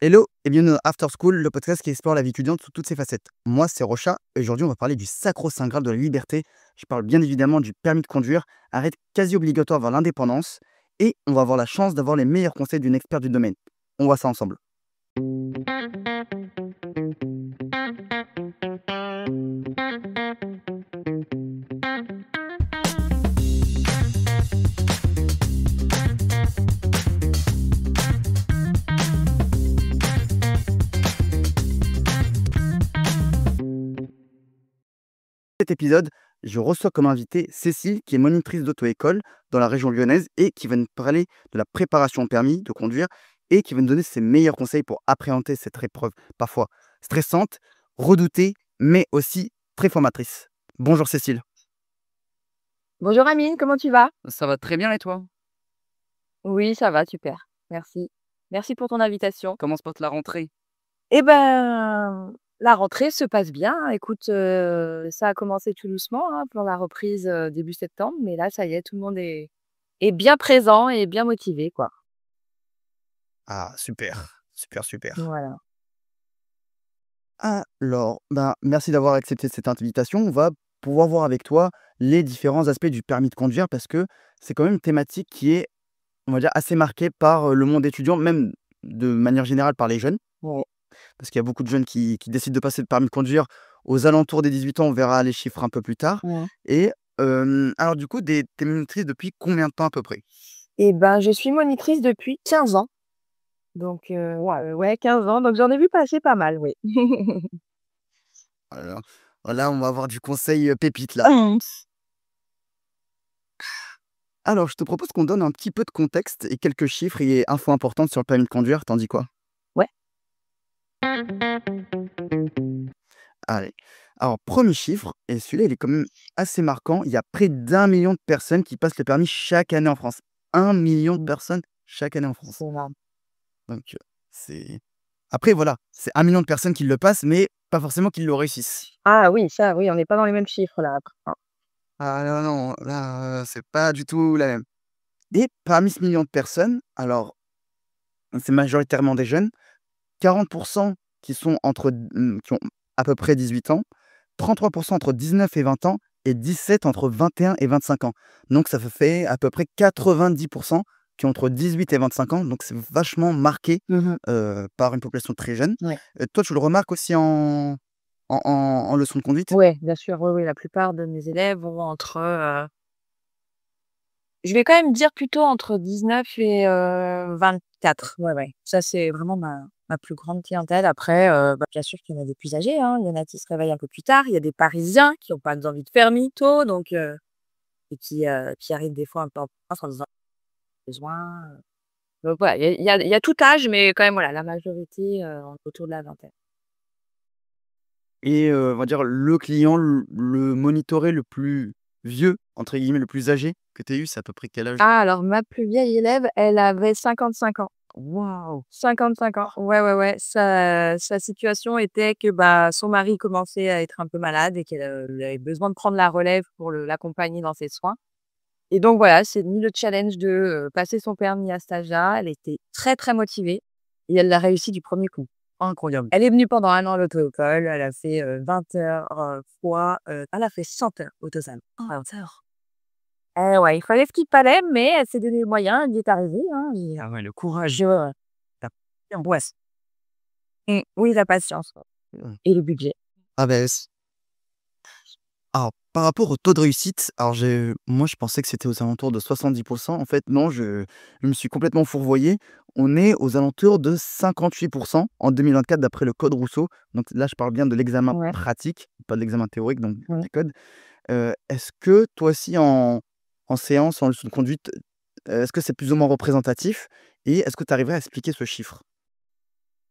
Hello et bienvenue dans After School, le podcast qui explore la vie étudiante sous toutes ses facettes. Moi, c'est Rocha et aujourd'hui, on va parler du sacro-saint graal de la liberté. Je parle bien évidemment du permis de conduire, arrêt quasi obligatoire vers l'indépendance et on va avoir la chance d'avoir les meilleurs conseils d'une experte du domaine. On voit ça ensemble. Cet épisode, je reçois comme invité Cécile, qui est monitrice d'auto-école dans la région lyonnaise et qui va nous parler de la préparation au permis de conduire et qui va nous donner ses meilleurs conseils pour appréhender cette épreuve parfois stressante, redoutée, mais aussi très formatrice. Bonjour Cécile. Bonjour Amine, comment tu vas? Ça va très bien et toi? Oui, ça va, super. Merci. Merci pour ton invitation. Comment se passe la rentrée? Eh ben, la rentrée se passe bien. Écoute, ça a commencé tout doucement hein, pour la reprise début septembre, mais là, ça y est, tout le monde est bien présent et bien motivé, quoi. Ah, super, super, super. Voilà. Alors, merci d'avoir accepté cette invitation. On va pouvoir voir avec toi les différents aspects du permis de conduire parce que c'est quand même une thématique qui est, on va dire, assez marquée par le monde étudiant, même de manière générale par les jeunes. Ouais. Parce qu'il y a beaucoup de jeunes qui décident de passer le permis de conduire aux alentours des 18 ans. On verra les chiffres un peu plus tard. Ouais. Et alors, du coup, t'es monitrice depuis combien de temps à peu près? Eh ben, je suis monitrice depuis 15 ans. Donc, ouais, 15 ans. Donc, j'en ai vu passer pas mal, oui. Alors, là, on va avoir du conseil pépite là. Alors, je te propose qu'on donne un petit peu de contexte et quelques chiffres et infos importantes sur le permis de conduire. T'en dis quoi? Ouais. Allez. Alors, premier chiffre, et celui-là, il est quand même assez marquant. Il y a près d'1 million de personnes qui passent le permis chaque année en France. 1 million de personnes chaque année en France. C'est énorme. Donc, c'est. Après, voilà, c'est 1 million de personnes qui le passent, mais pas forcément qu'ils le réussissent. Ah oui, ça, oui, on n'est pas dans les mêmes chiffres là. Après, hein. Ah non, non, là, c'est pas du tout la même. Et parmi ce million de personnes, alors, c'est majoritairement des jeunes, 40% qui sont qui ont à peu près 18 ans, 33% entre 19 et 20 ans et 17 entre 21 et 25 ans. Donc ça fait à peu près 90% qui ont entre 18 et 25 ans. Donc c'est vachement marqué Mhm. par une population très jeune. Ouais. Toi, tu le remarques aussi en leçon de conduite? Ouais, bien sûr, oui, oui, la plupart de mes élèves vont entre, je vais quand même dire plutôt entre 19 et 24. Ouais, ouais. Ça, c'est vraiment ma plus grande clientèle. Après, bien sûr qu'il y en a des plus âgés, hein. Il y en a qui se réveillent un peu plus tard. Il y a des Parisiens qui ont pas envie de faire mytho, donc et qui arrivent des fois un peu en avance en disant: «J'ai besoin», donc voilà, il y a tout âge, mais quand même, voilà, la majorité, autour de la vingtaine. Et on va dire le client, le monitoré le plus «vieux», entre guillemets, le plus âgé que tu aies eu, c'est à peu près quel âge? Ah, alors ma plus vieille élève, elle avait 55 ans. Waouh! 55 ans. Ouais, ouais, ouais. Sa situation était que, bah, son mari commençait à être un peu malade et qu'elle, elle avait besoin de prendre la relève pour l'accompagner dans ses soins. Et donc voilà, c'est mis le challenge de, passer son permis à cet âge-là. Elle était très, très motivée et elle l'a réussi du premier coup. Incroyable. Elle est venue pendant 1 an à l'auto-école. Elle a fait, 20 heures, elle a fait 100 heures au total. 20 heures. Eh ouais, il fallait ce qu'il fallait, mais elle s'est donné les moyens, elle y est arrivée, hein, et Ah ouais, le courage. je La ouais. Oui, la patience, Mmh. et le budget. Ah beh, alors par rapport au taux de réussite, alors moi je pensais que c'était aux alentours de 70. En fait non, je me suis complètement fourvoyé. On est aux alentours de 58 en 2024 d'après le code Rousseau. Donc là, je parle bien de l'examen Ouais, pratique, pas de l'examen théorique, donc ouais. du code. Est-ce que toi aussi en séance, en leçon de conduite, est-ce que c'est plus ou moins représentatif? Et est-ce que tu arriverais à expliquer ce chiffre?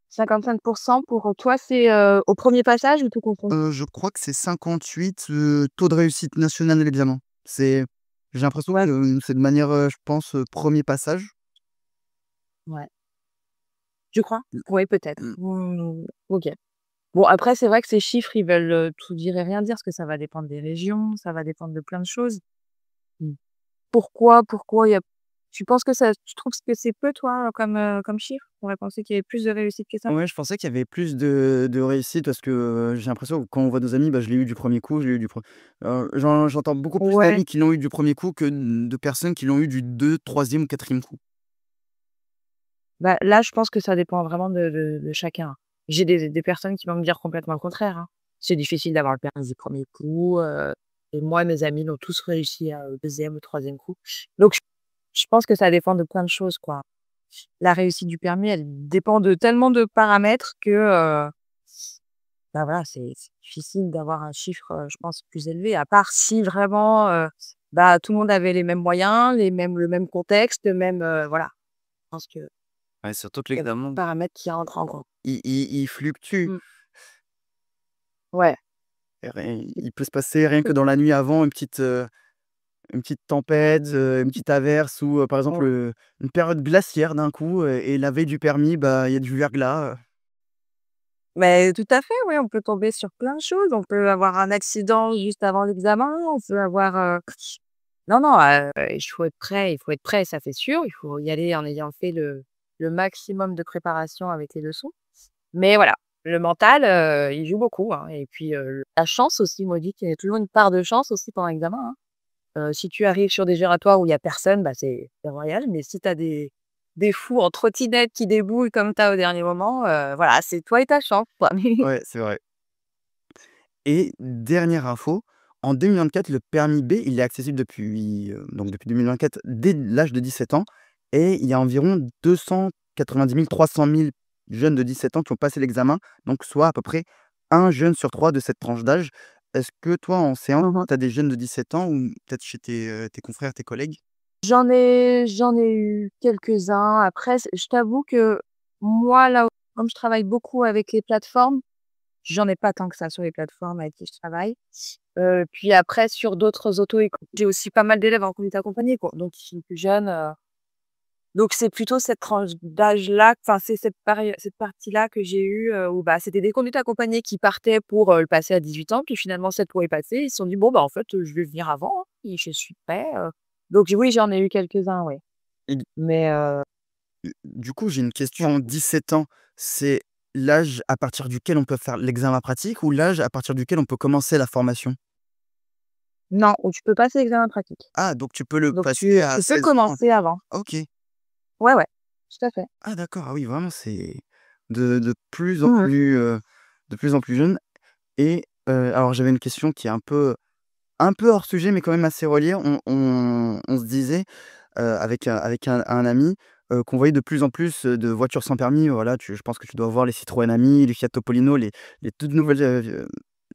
55 pour toi, c'est, au premier passage ou tout confondu? Je crois que c'est 58, taux de réussite national de l'examen. J'ai l'impression Ouais, que c'est de manière, je pense, 1er passage. ouais. Tu crois? Oui, peut-être. Mmh. OK. Bon, après, c'est vrai que ces chiffres, ils veulent, tout dire et rien dire, parce que ça va dépendre des régions, ça va dépendre de plein de choses. Mmh. Pourquoi il y a Tu penses que tu trouves que c'est peu, toi, comme chiffre? On aurait pensé qu'il y avait plus de réussite que ça? Ouais, je pensais qu'il y avait plus de réussite parce que, j'ai l'impression que quand on voit nos amis, bah, je l'ai eu du premier coup, je l'ai eu du pre j'entends beaucoup plus Ouais. d'amis qui l'ont eu du premier coup que de personnes qui l'ont eu du 2, 3e ou 4e coup. Bah, là, je pense que ça dépend vraiment de chacun. J'ai des personnes qui vont me dire complètement le contraire, hein. C'est difficile d'avoir le permis du premier coup, et moi, mes amis l'ont tous réussi, au 2e ou 3e coup. Donc je pense que ça dépend de plein de choses, quoi. La réussite du permis, elle dépend de tellement de paramètres que, bah, voilà, c'est difficile d'avoir un chiffre, je pense plus élevé, à part si vraiment, bah, tout le monde avait les mêmes moyens, le même contexte, le même, voilà. Je pense qu'il Ouais, surtout que y a beaucoup de l'examen, paramètres qui entrent en compte. il fluctue. Mmh. Ouais. Et il peut se passer rien que dans la nuit avant une petite tempête, une petite averse ou, par exemple, Ouais. une période glaciaire d'un coup, et la veille du permis, bah, il y a du verglas. Mais tout à fait, oui, on peut tomber sur plein de choses. On peut avoir un accident juste avant l'examen, on peut avoir, non, non, il faut être prêt, ça c'est sûr. Il faut y aller en ayant fait le maximum de préparation avec les leçons. Mais voilà, le mental, il joue beaucoup, hein, et puis, la chance aussi, moi je dis qu'il y a toujours une part de chance aussi pendant l'examen, hein. Si tu arrives sur des giratoires où il y a personne, bah, c'est royal, mais si tu as des fous en trottinette qui déboulent comme tu as au dernier moment, voilà, c'est toi et ta chance, quoi. Ouais, c'est vrai. Et dernière info, en 2024, le permis B, il est accessible depuis 2024 dès l'âge de 17 ans, et il y a environ 290 000, 300 000 jeunes de 17 ans qui ont passé l'examen, donc soit à peu près un jeune sur 3 de cette tranche d'âge. Est-ce que toi, en séance, Mmh. tu as des jeunes de 17 ans ou peut-être chez tes confrères, tes collègues? J'en ai eu quelques-uns. Après, je t'avoue que moi, là, comme je travaille beaucoup avec les plateformes, j'en ai pas tant que ça sur les plateformes avec qui je travaille. Puis après sur d'autres auto-écoles, j'ai aussi pas mal d'élèves en conduite accompagnée, quoi, donc ils sont plus jeunes, donc c'est plutôt cette tranche d'âge-là, enfin c'est cette partie-là que j'ai eue, où, bah, c'était des conduites accompagnées qui partaient pour, le passer à 18 ans, puis finalement cette loi est passée, ils se sont dit: «Bon, bah, en fait, je vais venir avant, hein, et je suis prêt», donc oui, j'en ai eu quelques-uns, oui. Et d Mais du coup, j'ai une question. 17 ans, c'est l'âge à partir duquel on peut faire l'examen pratique ou l'âge à partir duquel on peut commencer la formation? non, où tu peux passer l'examen pratique. Ah, donc tu peux le Donc passer à tu peux 16 ans? commencer avant. OK. Ouais, ouais, tout à fait. Ah d'accord, ah oui, vraiment c'est de plus en Mmh. plus, de plus en plus jeune. Et alors j'avais une question qui est un peu hors sujet, mais quand même assez reliée. On se disait, avec un ami, qu'on voyait de plus en plus, de voitures sans permis. Voilà, je pense que tu dois voir les Citroën Ami, les Fiat Topolino, les toutes nouvelles,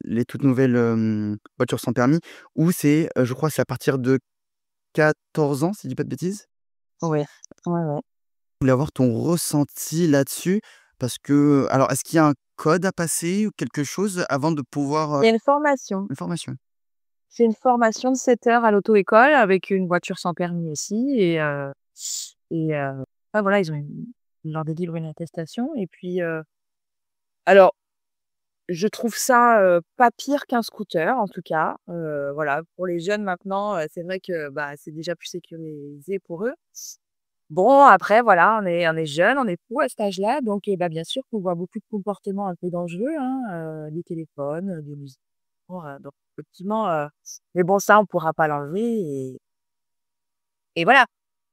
les toutes nouvelles, voitures sans permis, où c'est, je crois, c'est à partir de 14 ans, si je dis pas de bêtises? Ouais. Ouais, ouais. Je voulais avoir ton ressenti là-dessus parce que alors est-ce qu'il y a un code à passer ou quelque chose avant de pouvoir, Il y a une formation. une formation? C'est une formation de 7 heures à l'auto-école avec une voiture sans permis aussi, ah voilà, ils leur délivrent une attestation et puis, alors je trouve ça, pas pire qu'un scooter en tout cas, voilà. Pour les jeunes maintenant, c'est vrai que, bah, c'est déjà plus sécurisé pour eux. Bon après voilà, on est jeunes, on est fous à cet âge-là donc, bah, bien sûr qu'on voit beaucoup de comportements un peu dangereux, hein, des téléphones, des musiques, donc effectivement, mais bon ça on pourra pas l'enlever et voilà.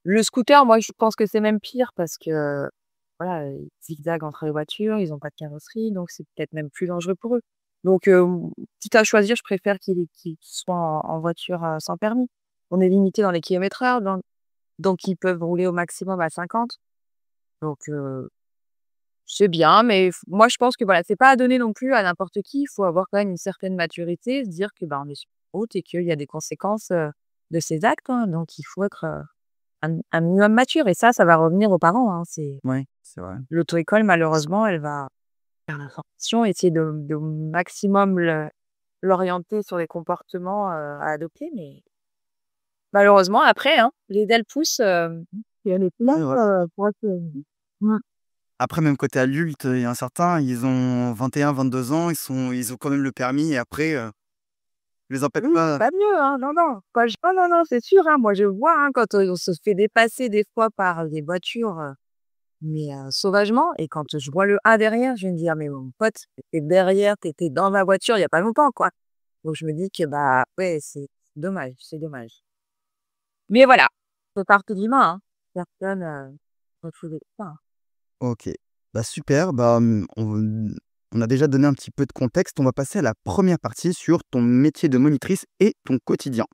Le scooter, moi je pense que c'est même pire parce que, voilà, ils zigzaguent entre les voitures, ils ont pas de carrosserie, donc c'est peut-être même plus dangereux pour eux. Donc, quitte à choisir, je préfère qu'ils soient en voiture, sans permis. On est limité dans les kilomètres-heure, donc ils peuvent rouler au maximum à 50. Donc, c'est bien, mais moi je pense que voilà, c'est pas à donner non plus à n'importe qui. Il faut avoir quand même une certaine maturité, se dire que, bah, on est sur une route et qu'il y a des conséquences, de ses actes, hein. Donc il faut être, un minimum mature et ça va revenir aux parents, hein. C'est Ouais, c'est vrai. l'auto-école malheureusement, elle va faire la formation, essayer de maximum l'orienter sur les comportements, à adopter, mais malheureusement après, hein, les ailes poussent, et elle est là, Ouais, ouais. pour être, mmh. Après même côté adulte, il y a un certain, ils ont 21-22 ans, ils ont quand même le permis et après, Je les empêche Oui, c'est pas. pas mieux, hein, non, non, pas oh non, non, c'est sûr, hein, moi je vois, hein, quand, on se fait dépasser des fois par des voitures, mais sauvagement et quand je vois le A derrière, je vais me dire: «Mais mon pote, tu derrière, tu dans ma voiture il y a pas longtemps, quoi». Donc je me dis que, bah, ouais, c'est dommage, c'est dommage. Mais voilà, ça fait partie de l'humain, hein. Personne, refuse ça, hein. OK. Bah, super, bah, on a déjà donné un petit peu de contexte. On va passer à la première partie sur ton métier de monitrice et ton quotidien.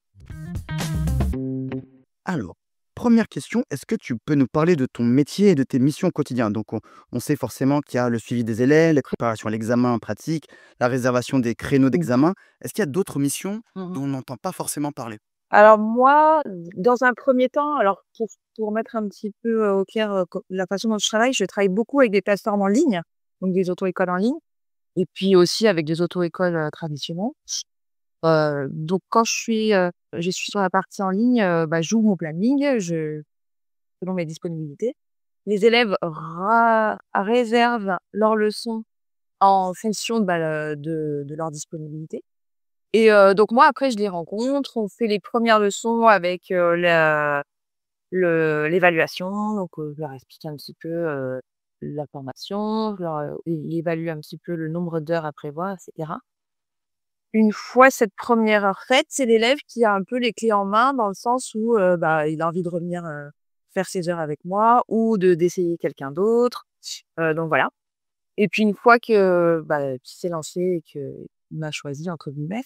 Alors, première question, est-ce que tu peux nous parler de ton métier et de tes missions au quotidien? Donc on sait forcément qu'il y a le suivi des élèves, la préparation à l'examen pratique, la réservation des créneaux Mmh. d'examen. Est-ce qu'il y a d'autres missions Mmh. dont on n'entend pas forcément parler? Alors moi, dans un premier temps, alors pour mettre un petit peu, au clair, co la façon dont je travaille beaucoup avec des plateformes en ligne, donc des auto-écoles en ligne et puis aussi avec des auto-écoles, traditionnelles. Donc quand je suis sur la partie en ligne, bah, j'ouvre mon planning, selon mes disponibilités. Les élèves réservent leurs leçons en fonction de, bah, de leur disponibilité et donc moi après je les rencontre, on fait les premières leçons avec, l'évaluation, donc je leur explique un petit peu, la formation, je leur, ils évaluent un petit peu le nombre d'heures à prévoir et cetera. Une fois cette première heure faite, c'est l'élève qui a un peu les clés en main dans le sens où, bah, il a envie de revenir, faire ses heures avec moi ou d'essayer quelqu'un d'autre. Donc voilà et puis une fois que, bah, qu'il s'est lancé et qu'il m'a «choisi» entre guillemets,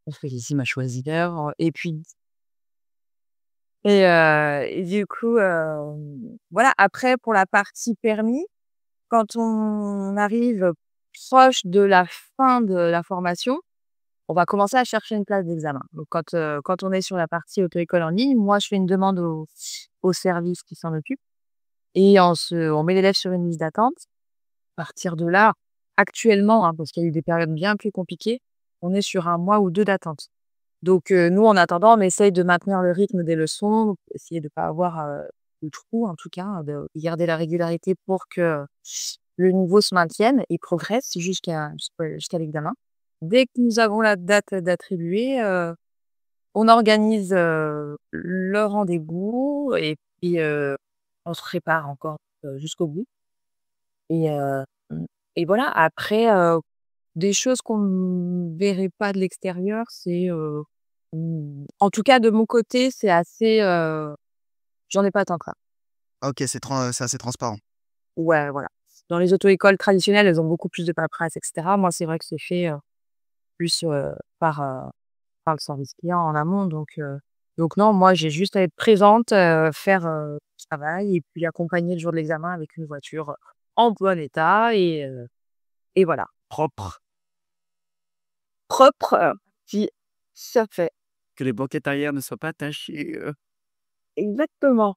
on fait ici «m'a choisi» d'heure, et puis et du coup, voilà. Après pour la partie permis, quand on arrive proche de la fin de la formation, on va commencer à chercher une place d'examen. Donc quand on est sur la partie auto-école en ligne, moi je fais une demande au service qui s'en occupe et on met l'élève sur une liste d'attente. À partir de là, actuellement, hein, parce qu'il y a eu des périodes bien plus compliquées, on est sur 1 mois ou 2 d'attente. Donc nous, en attendant, on essaye de maintenir le rythme des leçons, essayer de pas avoir, de trous en tout cas, hein, de garder la régularité pour que le niveau se maintienne et progresse jusqu'à l'examen. Dès que nous avons la date d'attribuer, on organise, le rendez-vous et puis, on se prépare encore, jusqu'au bout et et voilà. Après, des choses qu'on ne verrait pas de l'extérieur, c'est, en tout cas de mon côté, c'est assez, j'en ai pas tant que ça. OK, c'est assez transparent. Ouais, voilà. Dans les auto-écoles traditionnelles, elles ont beaucoup plus de paperasse et cetera. Moi, c'est vrai que c'est fait, plus, par le service client en amont donc non, moi, j'ai juste à être présente, faire, le travail et puis accompagner le jour de l'examen avec une voiture, en bon état et voilà. Propre. Propre, puis ça fait. Que les banquettes arrière ne soient pas tachées. Exactement.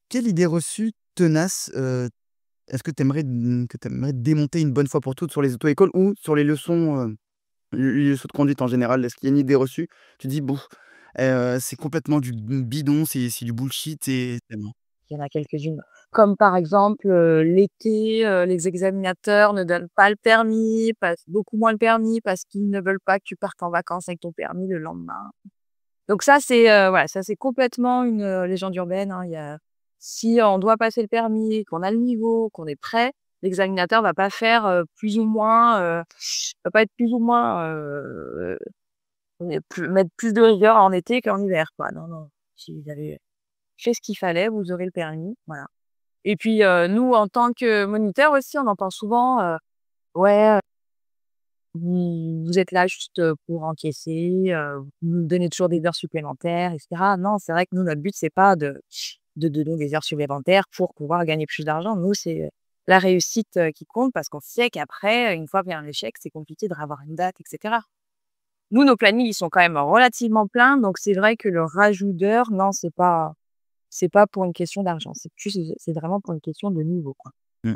Quelle idée reçue tenace, est-ce que tu aimerais démonter une bonne fois pour toutes sur les auto-écoles ou sur les leçons, les leçons de conduite en général? Est-ce qu'il y a une idée reçue? Tu dis: «Bon, c'est complètement du bidon, c'est du bullshit» et tellement. Il y en a quelques-unes, comme par exemple, l'été, les examinateurs ne donnent pas le permis, beaucoup moins le permis parce qu'ils ne veulent pas que tu partes en vacances avec ton permis le lendemain. Donc ça, c'est, voilà, ça c'est complètement une, légende urbaine, hein. Si on doit passer le permis, qu'on a le niveau, qu'on est prêt, l'examinateur va pas faire, plus ou moins, va pas être plus ou moins, mettre plus de rigueur en été qu'en hiver, quoi. Non, non. Si vous avez fait ce qu'il fallait, vous aurez le permis, voilà. Et puis, nous, en tant que moniteurs aussi, on entend souvent, «Ouais, vous êtes là juste, pour encaisser, vous nous donnez toujours des heures supplémentaires» et cetera. Non, c'est vrai que nous, notre but, c'est pas de donner des heures supplémentaires pour pouvoir gagner plus d'argent. Nous, c'est, la réussite, qui compte parce qu'on sait qu'après, une fois qu'il y a un échec, c'est compliqué de revoir une date et cetera. Nous, nos plannings, ils sont quand même relativement pleins, donc c'est vrai que le rajout d'heures, non, c'est pas pour une question d'argent, c'est vraiment pour une question de niveau, quoi. Mmh.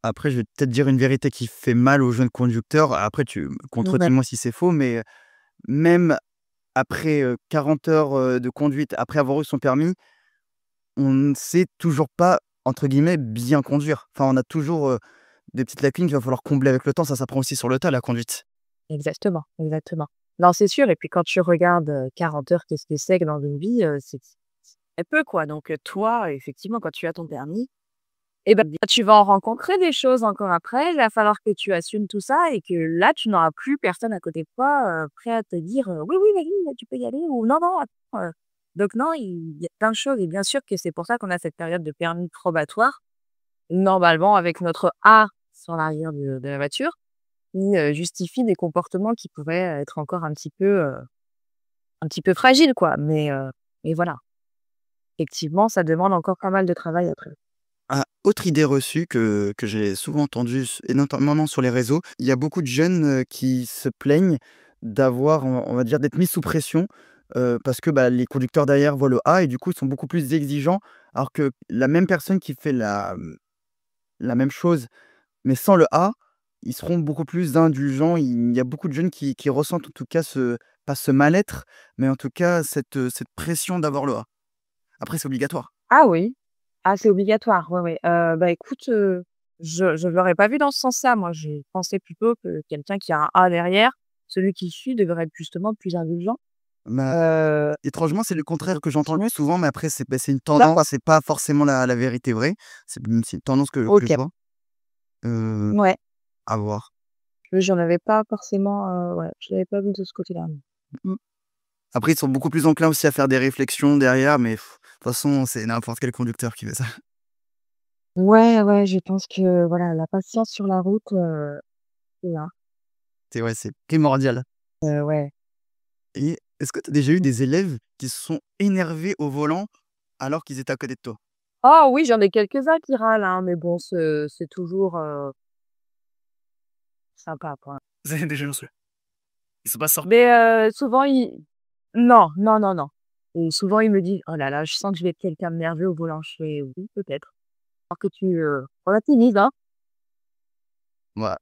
Après, je vais peut-être dire une vérité qui fait mal aux jeunes conducteurs. Après, tu Ouais. contredis-moi si c'est faux, mais même après, 40 heures, de conduite, après avoir eu son permis, on ne sait toujours pas, entre guillemets, «bien conduire». Enfin, on a toujours, des petites lacunes qu'il va falloir combler avec le temps. Ça s'apprend aussi sur le tas, la conduite. Exactement, exactement. Non, c'est sûr et puis quand tu regardes, 40 heures, qu'est-ce que c'est que dans une vie, c'est très peu, quoi. Donc, toi, effectivement, quand tu as ton permis et ben, tu vas en rencontrer des choses encore après. Il va falloir que tu assumes tout ça et que là, tu n'auras plus personne à côté de toi, prêt à te dire, «Oui, oui, vas-y, tu peux y aller» ou «Non, non, attends», donc non, il y a plein de choses et bien sûr que c'est pour ça qu'on a cette période de permis probatoire, normalement avec notre A sur l'arrière de la voiture, qui, justifie des comportements qui pourraient être encore un petit peu fragiles, quoi. Mais voilà, effectivement, ça demande encore pas mal de travail après. Ah, autre idée reçue que j'ai souvent entendue et notamment sur les réseaux, il y a beaucoup de jeunes, qui se plaignent d'avoir, on va dire, d'être mis sous pression, parce que, bah, les conducteurs derrière voient le A et du coup, ils sont beaucoup plus exigeants. Alors que la même personne qui fait la même chose, mais sans le A, ils seront beaucoup plus indulgents. Il y a beaucoup de jeunes qui ressentent en tout cas pas ce mal-être, mais en tout cas cette pression d'avoir le A. Après c'est obligatoire. Ah oui? Ah, c'est obligatoire, ouais, ouais. Bah, écoute, je l'aurais pas vu dans ce sens-là. Moi, j'ai pensé plutôt que quelqu'un qui a un A derrière, celui qui suit devrait être justement plus indulgent. Bah, Heu, étrangement, c'est le contraire que j'entends le plus souvent, mais après c'est une ça tendance, c'est pas forcément la vérité vraie. C'est une tendance que je OK, vois, heu, ouais. à voir. J'en avais pas forcément, ouais, je l'avais pas vu de ce côté-là, non. Mmh. Après ils sont beaucoup plus enclins aussi à faire des réflexions derrière, mais de toute façon, c'est n'importe quel conducteur qui fait ça. Ouais, ouais, je pense que, voilà, la patience sur la route, c'est là. C'est ouais, c'est primordial. Ouais. Et est-ce que tu as déjà eu des élèves qui se sont énervés au volant alors qu'ils étaient à côté de toi? Ah oui, j'en ai quelques-uns qui râlent, hein, mais bon, c'est toujours, sympa, quoi. C'est des jeunes ceux. Ils sont pas sortis. Mais souvent ils non, non, non, non et souvent ils me disent: «Oh là là, je sens que je vais être quelqu'un de nerveux au volant». Je fais: «Oui, peut-être». Alors que tu, relativises, hein. Ouais,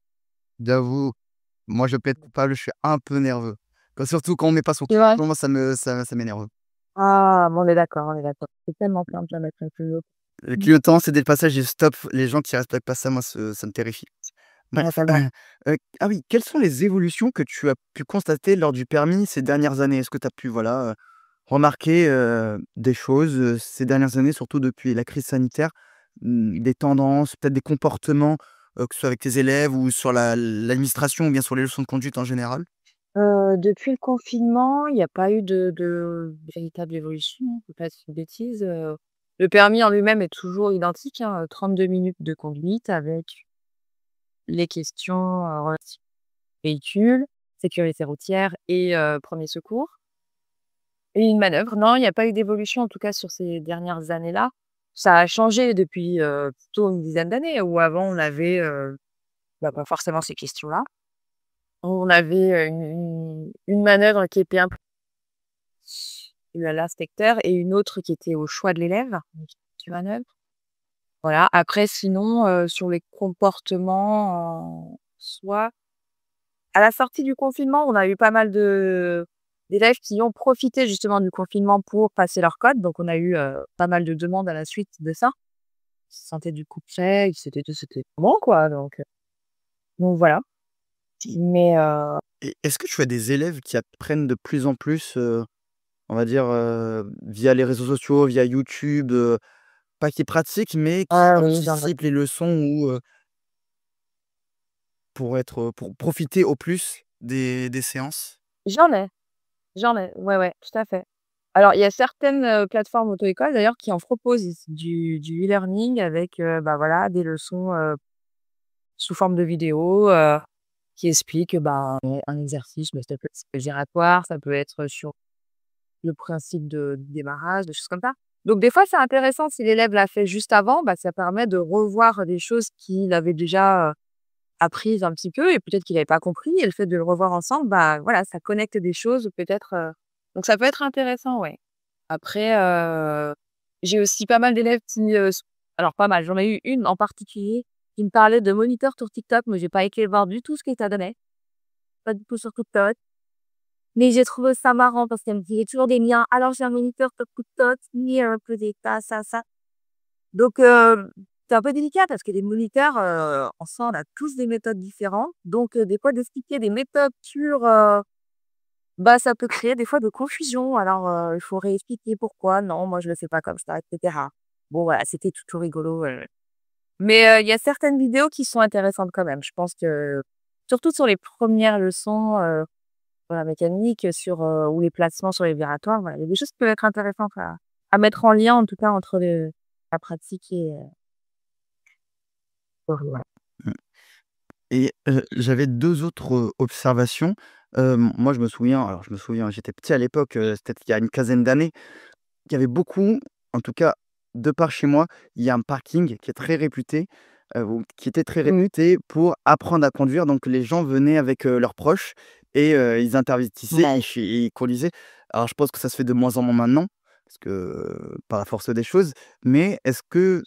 j'avoue, moi je peux être coupable, je suis un peu nerveux. Surtout quand on met pas son C'est vrai? moi ça m'énerve. Ah, bon, on est d'accord, on est d'accord. C'est tellement simple à mettre un peu. Le clignotant, céder le passage et stop, les gens qui respectent pas ça, moi ça me terrifie. Ouais, Bref, c'est vrai. ah oui, quelles sont les évolutions que tu as pu constater lors du permis ces dernières années? Est-ce que tu as pu, voilà, remarquer, des choses, ces dernières années, surtout depuis la crise sanitaire? Des tendances, peut-être des comportements, que ce soit avec tes élèves ou sur l'administration ou bien sur les leçons de conduite en général? Depuis le confinement, il y a pas eu de véritable évolution, faut pas dire de bêtises, le permis en lui-même est toujours identique, hein, 32 minutes de conduite avec les questions, relatives véhicule, sécurité routière et 1er secours et une manœuvre. Non, il n'y a pas eu d'évolution en tout cas sur ces dernières années-là. Ça a changé depuis, plutôt une dizaine d'années où avant on avait, bah, pas forcément ces questions-là. On avait, une manœuvre qui était un peu l'inspecteur et une autre qui était au choix de l'élève, donc tu manœuvres. Voilà, après sinon, sur les comportements en soi, à la sortie du confinement, on a eu pas mal de d'élèves qui ont profité justement du confinement pour passer leur code, donc on a eu, pas mal de demandes à la suite de ça. Ils se sentaient du coup prêts, c'était bon quoi, donc voilà. Mais Et est-ce que tu as des élèves qui apprennent de plus en plus, on va dire, via les réseaux sociaux, via YouTube, pas qui pratiquent, mais qui ah oui, j'en anticipent les leçons ou, pour profiter au plus des séances? j'en ai, j'en ai, ouais, ouais, tout à fait. Alors il y a certaines, plateformes auto-écoles d'ailleurs qui en proposent du e-learning avec, bah, voilà, des leçons, sous forme de vidéo, qui expliquent, bah, un exercice, mais ça peut être giratoire, ça peut être sur le principe de du démarrage, des choses comme ça. Donc des fois, c'est intéressant si l'élève l'a fait juste avant, bah, ça permet de revoir des choses qu'il avait déjà, apprises un petit peu et peut-être qu'il avait pas compris et le fait de le revoir ensemble, bah, voilà, ça connecte des choses peut-être, donc ça peut être intéressant, ouais. Après, j'ai aussi pas mal d'élèves qui, alors pas mal, j'en ai eu une en particulier qui me parlait de moniteur sur TikTok, mais j'ai pas été voir du tout ce que ça donnait, pas du tout sur TikTok. Mais j'ai trouvé ça marrant parce qu'elle me disait toujours des liens. Alors j'ai un moniteur sur TikTok, ni un peu des ça, ça, ça. Donc c'est un peu délicat parce que les moniteurs, en soi, on a tous des méthodes différentes. Donc, des fois, d'expliquer des méthodes sur, bah, ça peut créer des fois de confusion. Alors, il faut réexpliquer pourquoi. Non, moi, je le fais pas comme ça, et cetera. Bon, voilà, c'était plutôt rigolo, mais, il y a certaines vidéos qui sont intéressantes quand même. Je pense que surtout sur les premières leçons, sur la mécanique, sur, ou les placements sur les viratoires, voilà, il y a des choses qui peuvent être intéressantes à mettre en lien, en tout cas, entre la pratique et théorie, ouais. Mmh. Et j'avais 2 autres, observations. Moi, je me souviens, j'étais petit à l'époque, c'était il y a une quinzaine d'années. Il y avait beaucoup, en tout cas, de par chez moi, il y a un parking qui est très réputé, ou qui était très réputé pour apprendre à conduire. Donc les gens venaient avec, leurs proches et ils intervertissaient, Ouais. ils conduisaient. Alors je pense que ça se fait de moins en moins maintenant, parce que, par la force des choses. Mais est-ce que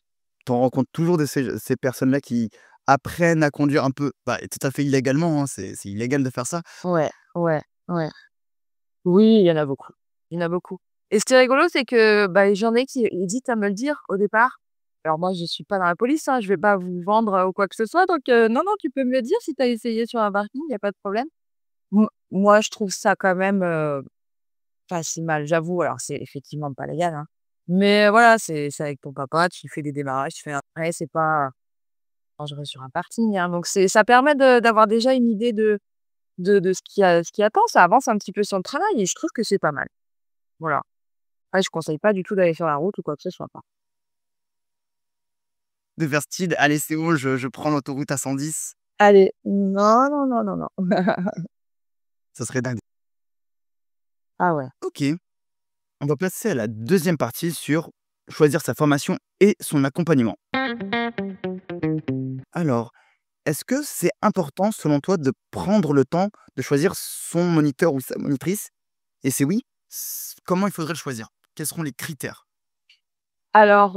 tu en rencontres toujours de ces personnes-là qui apprennent à conduire un peu, bah, tout à fait illégalement, hein, c'est illégal de faire ça? Ouais, ouais, ouais. Oui, il y en a beaucoup. Il y en a beaucoup. Et ce qui est rigolo, c'est que, bah, j'en ai qui hésitent à me le dire au départ. Alors moi, je suis pas dans la police, hein, je vais pas vous vendre, ou quoi que ce soit, donc non, non, tu peux me le dire si tu as essayé sur un parking, il y a pas de problème. Moi, je trouve ça quand même, pas si mal, j'avoue. Alors c'est effectivement pas légal, hein, mais voilà, c'est avec ton papa, tu fais des démarrages, tu fais un ouais, c'est pas dangereux sur un parking, hein, donc ça permet d'avoir déjà une idée de ce qui attend. Ça avance un petit peu sur le travail et je trouve que c'est pas mal. Voilà. Après, je conseille pas du tout d'aller sur la route ou quoi que ce soit, pas. De faire style: «Allez, c'est bon, je prends l'autoroute à 110». Allez, non, non, non, non, non. Ça serait dingue. Ah ouais. OK, on va passer à la deuxième partie sur choisir sa formation et son accompagnement. Alors, est-ce que c'est important selon toi de prendre le temps de choisir son moniteur ou sa monitrice? Et c'est oui, comment il faudrait le choisir? Quels seront les critères? Alors,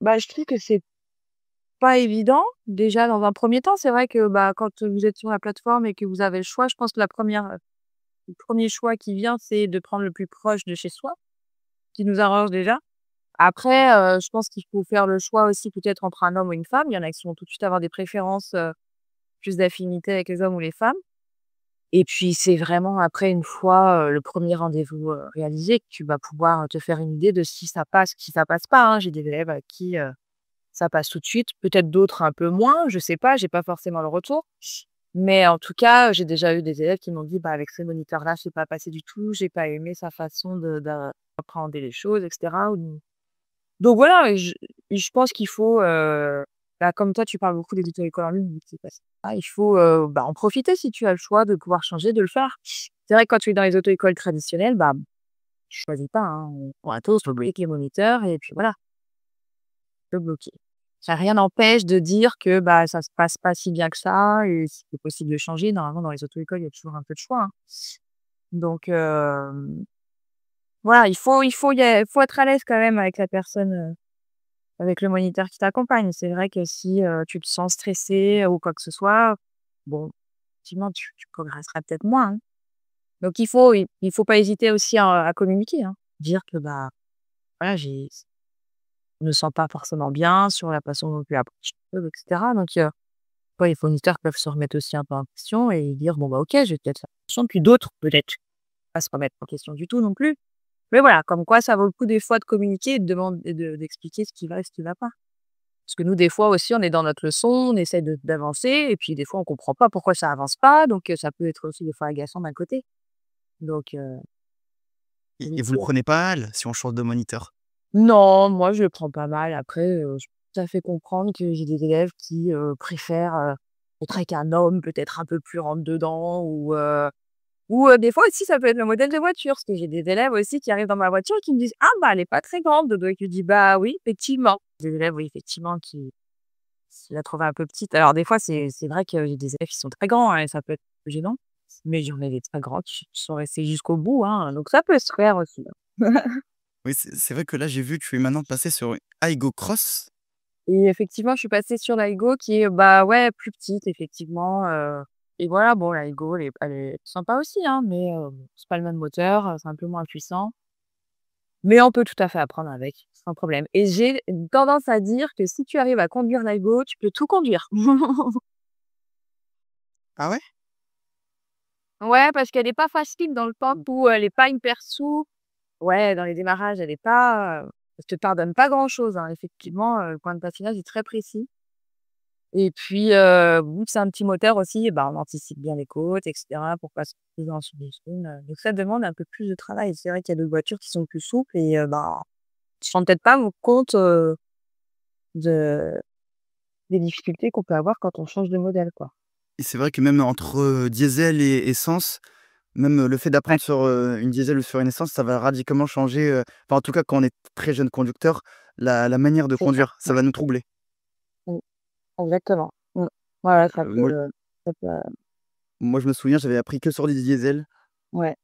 bah, je trouve que c'est pas évident. Déjà, dans un premier temps, c'est vrai que, bah, quand vous êtes sur la plateforme et que vous avez le choix, je pense que le 1er choix qui vient, c'est de prendre le plus proche de chez soi, qui nous arrange déjà. Après, je pense qu'il faut faire le choix aussi peut-être entre un homme ou une femme. Il y en a qui vont tout de suite avoir des préférences, plus d'affinité avec les hommes ou les femmes. Et puis c'est vraiment après une fois, le 1er rendez-vous, réalisé que tu vas pouvoir te faire une idée de si ça passe, si ça passe pas, hein. J'ai des élèves à qui, ça passe tout de suite, peut-être d'autres un peu moins, je sais pas, j'ai pas forcément le retour. Mais en tout cas, j'ai déjà eu des élèves qui m'ont dit: «Bah, avec ce moniteur-là, c'est pas passé du tout, j'ai pas aimé sa façon d'appréhender les choses» et cetera. Ou donc voilà, et je pense qu'il faut, bah, comme toi, tu parles beaucoup des auto-écoles en ligne, vu que c'est pas ça, il faut, bah, en profiter si tu as le choix de pouvoir changer, de le faire. C'est vrai que quand tu es dans les auto-écoles traditionnelles, bah, tu choisis pas, hein, on va tous bloquer les moniteurs et puis voilà, tu peux bloquer. Ça rien n'empêche de dire que, bah, ça se passe pas si bien que ça et c'est possible de changer. Normalement, dans les auto-écoles, il y a toujours un peu de choix, hein. Donc voilà, il faut être à l'aise quand même avec la personne, avec le moniteur qui t'accompagne. C'est vrai que si, tu te sens stressé ou quoi que ce soit, bon, effectivement, tu progresseras peut-être moins, hein. Donc il faut pas hésiter aussi à communiquer, hein. Dire que, bah, voilà, je me sens pas forcément bien sur la façon dont tu approches les choses et cetera. Donc ouais, les fournisseurs peuvent se remettre aussi un peu en question et dire: «Bon, bah, OK, je vais peut-être faire attention». Puis d'autres, peut-être, pas se remettre en question du tout non plus. Mais voilà, comme quoi ça vaut le coup des fois de communiquer et d'expliquer ce qui va et ce qui va pas. Parce que nous, des fois aussi, on est dans notre leçon, on essaie d'avancer et puis des fois, on comprend pas pourquoi ça avance pas, donc ça peut être aussi des fois agaçant d'un côté. Donc Et vous le éviter. prenez pas mal si on change de moniteur? Non, moi, je le prends pas mal. Après, je peux tout à fait comprendre que j'ai des élèves qui, préfèrent, être avec un homme peut-être un peu plus rentre dedans ou des fois aussi, ça peut être le modèle de voiture. Parce que j'ai des élèves aussi qui arrivent dans ma voiture et qui me disent: «Ah bah, elle est pas très grande». Donc je dis: «Bah oui, effectivement». Des élèves, oui, effectivement, qui la trouvent un peu petite. Alors des fois, c'est vrai que j'ai des élèves qui sont très grands, hein, et ça peut être un peu gênant. Mais j'en ai des très grands qui sont restés jusqu'au bout, hein, donc ça peut se faire aussi, hein. Oui, c'est vrai que là, j'ai vu que tu es maintenant passé sur Aigo Cross. Et effectivement, je suis passée sur la Laigo qui est, bah, ouais, plus petite effectivement, et voilà, bon la Laigo elle est sympa aussi, hein, mais c'est pas le même moteur, c'est un peu moins puissant. Mais on peut tout à fait apprendre avec, sans problème. Et j'ai tendance à dire que si tu arrives à conduire Laigo, tu peux tout conduire. Ah ouais? Ouais, parce qu'elle est pas facile dans le temps où elle est pas hyper souple. Ouais, dans les démarrages, elle est pas, elle te pardonne pas grand-chose, hein. Effectivement, le point de patinage est très précis. Et puis, vu que c'est un petit moteur aussi, bah, on anticipe bien les côtes et cetera pour pas se retrouver en dessous des zones, donc ça demande un peu plus de travail. C'est vrai qu'il y a d'autres voitures qui sont plus souples et bah, tu te rends peut-être pas compte, de des difficultés qu'on peut avoir quand on change de modèle, quoi. Et c'est vrai que même entre, diesel et essence, même, le fait Ouais. d'apprendre sur, une diesel ou sur une essence, ça va radicalement changer, enfin, en tout cas, quand on est très jeune conducteur, la manière de C'est ça, conduire, ça ouais. va nous troubler. Mmh, exactement. Mmh. Voilà, Moi ça peut, moi, je me souviens, j'avais appris que sur des diesels ouais.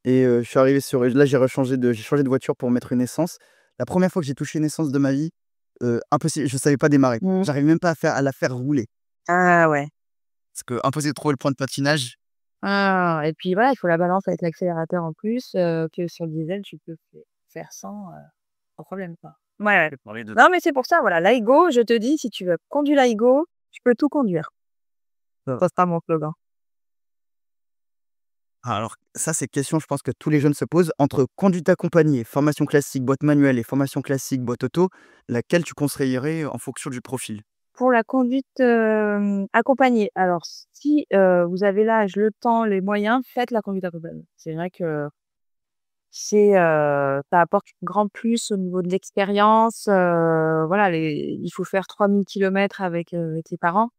et je suis arrivé sur là, j'ai changé de voiture pour mettre une essence. La première fois que j'ai touché une essence de ma vie, impossible, je savais pas démarrer. Mmh. J'arrive même pas à la faire rouler. Ah ouais. Parce que impossible de trouver le point de patinage. Ah et puis voilà, il faut la balance avec l'accélérateur en plus, que sur le diesel, tu peux faire sans problème, quoi. Ouais, ouais. Je vais parler de Non, mais c'est pour ça, voilà, Laigo, je te dis, si tu veux conduire Laigo, tu peux tout conduire. Ça sera mon slogan. Alors ça, c'est question, je pense que tous les jeunes se posent. Entre conduite accompagnée, formation classique, boîte manuelle et formation classique, boîte auto, laquelle tu conseillerais en fonction du profil? Pour la conduite, accompagnée, alors si, vous avez l'âge, le temps, les moyens, faites la conduite accompagnée. C'est vrai que ça apporte un grand plus au niveau de l'expérience, voilà, il faut faire 3 000 kilomètres avec les parents.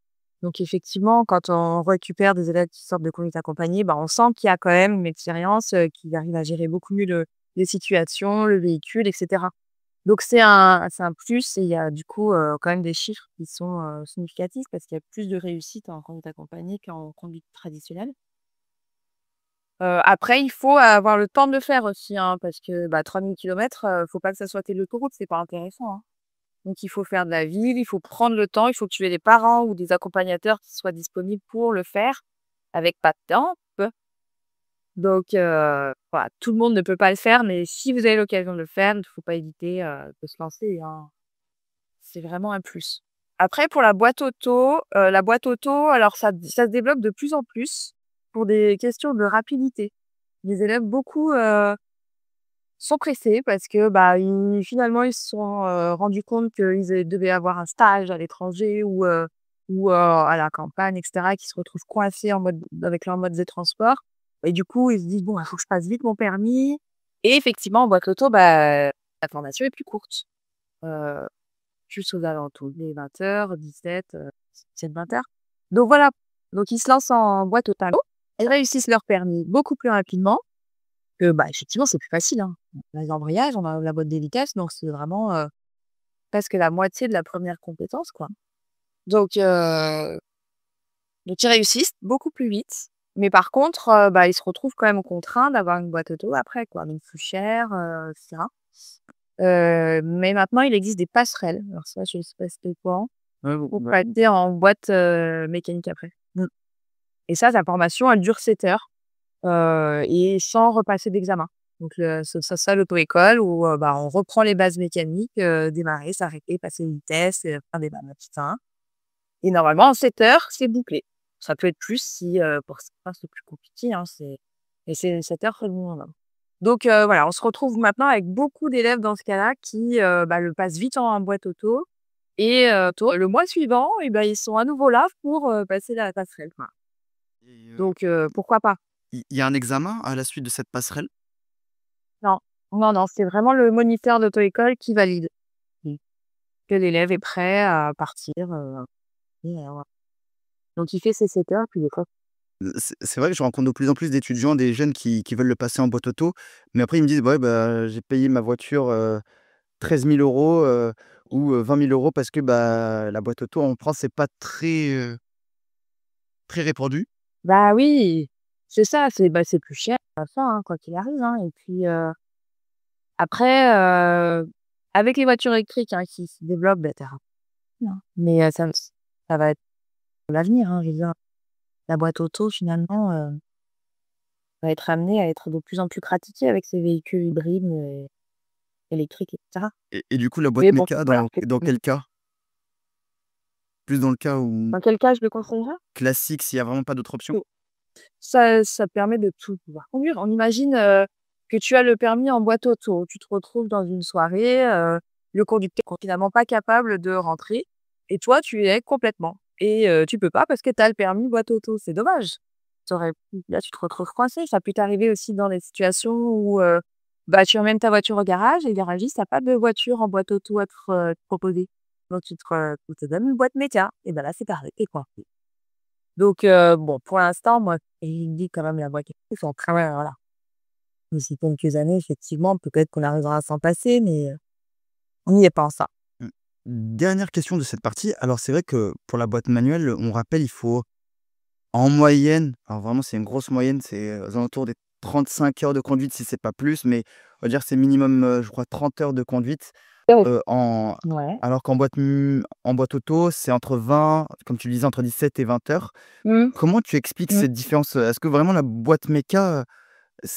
Donc effectivement, quand on récupère des élèves qui sortent de conduite accompagnée, bah, on sent qu'il y a quand même une expérience, qu'ils arrivent à gérer beaucoup mieux les situations, le véhicule et cetera. Donc c'est un plus et il y a du coup, quand même des chiffres qui sont, significatifs parce qu'il y a plus de réussite en conduite accompagnée qu'en conduite traditionnelle. Après il faut avoir le temps de le faire aussi, hein, parce que, bah, 3 000 kilomètres, faut pas que ça soit tes l'autoroute, c'est pas intéressant, hein. Donc il faut faire de la ville, il faut prendre le temps, il faut que tu aies des parents ou des accompagnateurs qui soient disponibles pour le faire avec pas de temps. Donc voilà, tout le monde ne peut pas le faire, mais si vous avez l'occasion de le faire, il ne faut pas hésiter, de se lancer, hein. C'est vraiment un plus. Après pour la boîte auto, alors ça se développe de plus en plus pour des questions de rapidité. Les élèves beaucoup, sont pressés parce que, bah, finalement ils se sont, rendus compte devaient avoir un stage à l'étranger ou à la campagne et cetera, qui se retrouvent coincés avec leur mode de transport et du coup, ils se disent: «Bon, il faut que je passe vite mon permis» et effectivement en boîte auto, bah, la formation est plus courte. Heu Juste aux alentours des 20h, 17, 17-20h. Donc voilà, donc ils se lancent en boîte au talon. Ils réussissent leur permis beaucoup plus rapidement que, bah, effectivement, c'est plus facile, hein. On a les embrayages, on a la boîte des vitesses, donc c'est vraiment, presque la moitié de la première compétence, quoi. Donc ils réussissent beaucoup plus vite. Mais par contre, bah, ils se retrouvent quand même contraints d'avoir une boîte auto après, quoi, donc plus cher, et cetera. Mais maintenant, il existe des passerelles. Alors ça, je sais pas si tu es au courant. Ouais, Pour ouais. passer en boîte, mécanique après. Mmh. Et ça, sa formation, elle dure 7 heures, et sans repasser d'examen. Donc c'est ça l'auto-école où, bah, on reprend les bases mécaniques, démarrer, s'arrêter, passer une vitesse, faire des barres matin et normalement en 7 heures, c'est bouclé. Ça peut être plus si, pour certains, c'est plus compliqué, hein, mais c'est 7 heures, c'est le minimum. Donc voilà, on se retrouve maintenant avec beaucoup d'élèves dans ce cas-là qui, bah, le passent vite en boîte auto et le mois suivant et ben, ils sont à nouveau là pour, passer la passerelle, quoi. Et Donc pourquoi pas? il y a un examen à la suite de cette passerelle? Non, non, non, c'est vraiment le moniteur d'auto-école qui valide. Mmh. Que l'élève est prêt à partir, et voilà. Donc il fait ses 7 heures puis des fois C'est vrai que je rencontre de plus en plus d'étudiants, des jeunes qui veulent le passer en boîte auto, mais après ils me disent: «Ouais, bah, j'ai payé ma voiture, 13 000 €, ou 20 000 € parce que, bah, la boîte auto en France, c'est pas très répandu». bah oui, c'est ça, c'est plus cher à la fin, hein, quoi qu'il arrive, hein et puis, après, avec les voitures électriques, hein, qui se développent, bah, tu hein. Mais ça va être l'avenir, hein, je veux dire. La boîte auto finalement, va être amenée à être de plus en plus pratiquée avec ces véhicules hybrides, électrique et cetera. Et du coup, la boîte Mais bon, méca, voilà, dans effectivement. quel cas? Plus dans le cas où Dans quel cas je le conseillerais? classique, s'il y a vraiment pas d'autre option? Mmh. Ça permet de tout pouvoir conduire. On imagine, que tu as le permis en boîte auto. Tu te retrouves dans une soirée, le conducteur est finalement pas capable de rentrer et toi, tu y es complètement et tu peux pas parce que tu as le permis boîte auto. C'est dommage. Tu aurais pu là, tu te retrouves coincé. Ça peut t'arriver aussi dans des situations où, bah, tu emmènes ta voiture au garage et le garagiste a pas de voiture en boîte auto à te proposer. Donc il te donne une boîte méca et ben là, c'est pareil, tu es coincé. Donc bon, pour l'instant, moi, il me dit quand même la moitié, ils sont en train voilà. D'ici quelques années, effectivement, peut-être qu'on arrivera à s'en passer, mais on n'y est pas en ça. Mmh. Dernière question de cette partie. Alors, c'est vrai que pour la boîte manuelle, on rappelle, il faut en moyenne, alors vraiment, c'est une grosse moyenne, c'est aux alentours des 35 heures de conduite si c'est pas plus, mais on va dire c'est minimum, je crois 30 heures de conduite, Ouais. en Ouais. alors en boîte auto, c'est entre 20, comme tu le disais, entre 17 et 20 heures. Mmh. Comment tu expliques Mmh. cette différence? Est-ce que vraiment la boîte méca,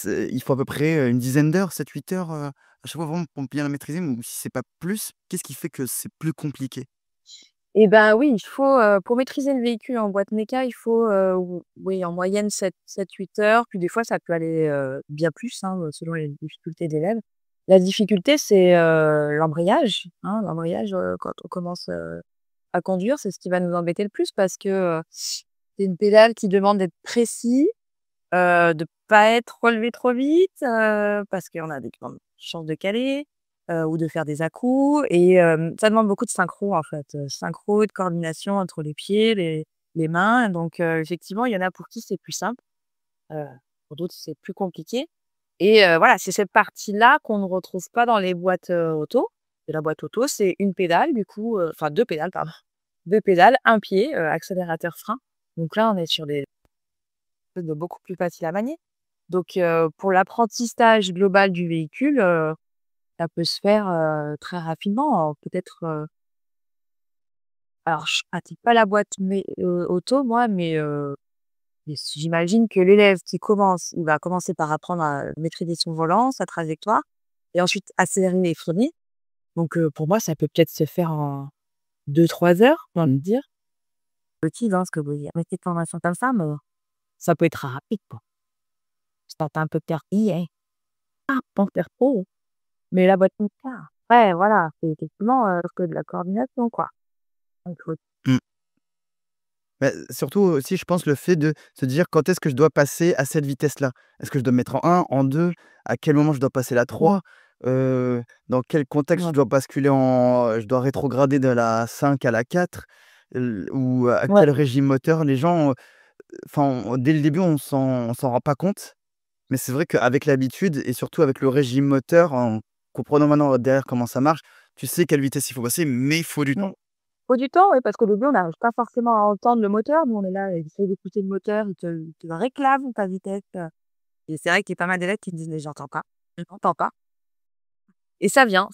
il faut à peu près, une dizaine d'heures, 7-8 heures, à chaque fois vraiment pour bien la maîtriser ou si c'est pas plus? Qu'est-ce qui fait que c'est plus compliqué? Et ben, oui, il faut, pour maîtriser le véhicule en boîte méca, il faut, oui, en moyenne 7-8 heures, puis des fois ça peut aller, bien plus, hein, selon les difficultés d'élèves. La difficulté, c'est, l'embrayage, hein. L'embrayage, quand on commence, à conduire, c'est ce qui va nous embêter le plus parce que, c'est une pédale qui demande d'être précis, de pas être relevé trop vite, parce qu'on a des grandes chances de caler, ou de faire des à-coups et ça demande beaucoup de synchro, en fait, synchro, de coordination entre les pieds, les mains donc effectivement, il y en a pour qui c'est plus simple, heu, pour d'autres, c'est plus compliqué et voilà, c'est cette partie-là qu'on ne retrouve pas dans les boîtes, auto et la boîte auto, c'est une pédale du coup, enfin 2 pédales, pardon. 2 pédales, un pied, accélérateur, frein donc là, on est sur des de beaucoup plus facile à manier. Donc pour l'apprentissage global du véhicule, ça peut se faire, très rapidement, peut-être, alors je pratique pas la boîte auto moi, mais j'imagine que l'élève qui commence, il va commencer par apprendre à maîtriser son volant, sa trajectoire et ensuite accélérer et freiner. Donc pour moi, ça peut peut-être se faire en 2-3 heures, j'ai envie de dire. Petit, hein, ce que vous mettez de formation comme ça, mais ça peut être rapide, quoi. Je t'entends un peu perdu, hein. Ah, pas faire trop. Mais la boîte noire, ouais, voilà, c'est effectivement, que de la coordination, quoi. Donc faut Mmh. Bah, surtout aussi, je pense, le fait de se dire: «Quand est-ce que je dois passer à cette vitesse-là? Est-ce que je dois me mettre en 1, en 2? À quel moment je dois passer la mmh, 3? Dans quel contexte ouais, je dois basculer je dois rétrograder de la 5 à la 4? Ou à ouais, quel régime moteur?» Les gens, enfin, dès le début, on s'en rend pas compte, mais c'est vrai qu'avec l'habitude et surtout avec le régime moteur, en comprenant maintenant derrière comment ça marche, tu sais quelle vitesse il faut passer, mais il faut du mmh. temps. Faut du temps, oui, parce qu'au début, on n'arrive pas forcément à entendre le moteur. Nous, on est là, essayer d'écouter le moteur, il te réclame ta vitesse, et c'est vrai qu'il y a pas mal d'élèves qui me disent: «Mais j'entends pas, je n'entends pas» et ça vient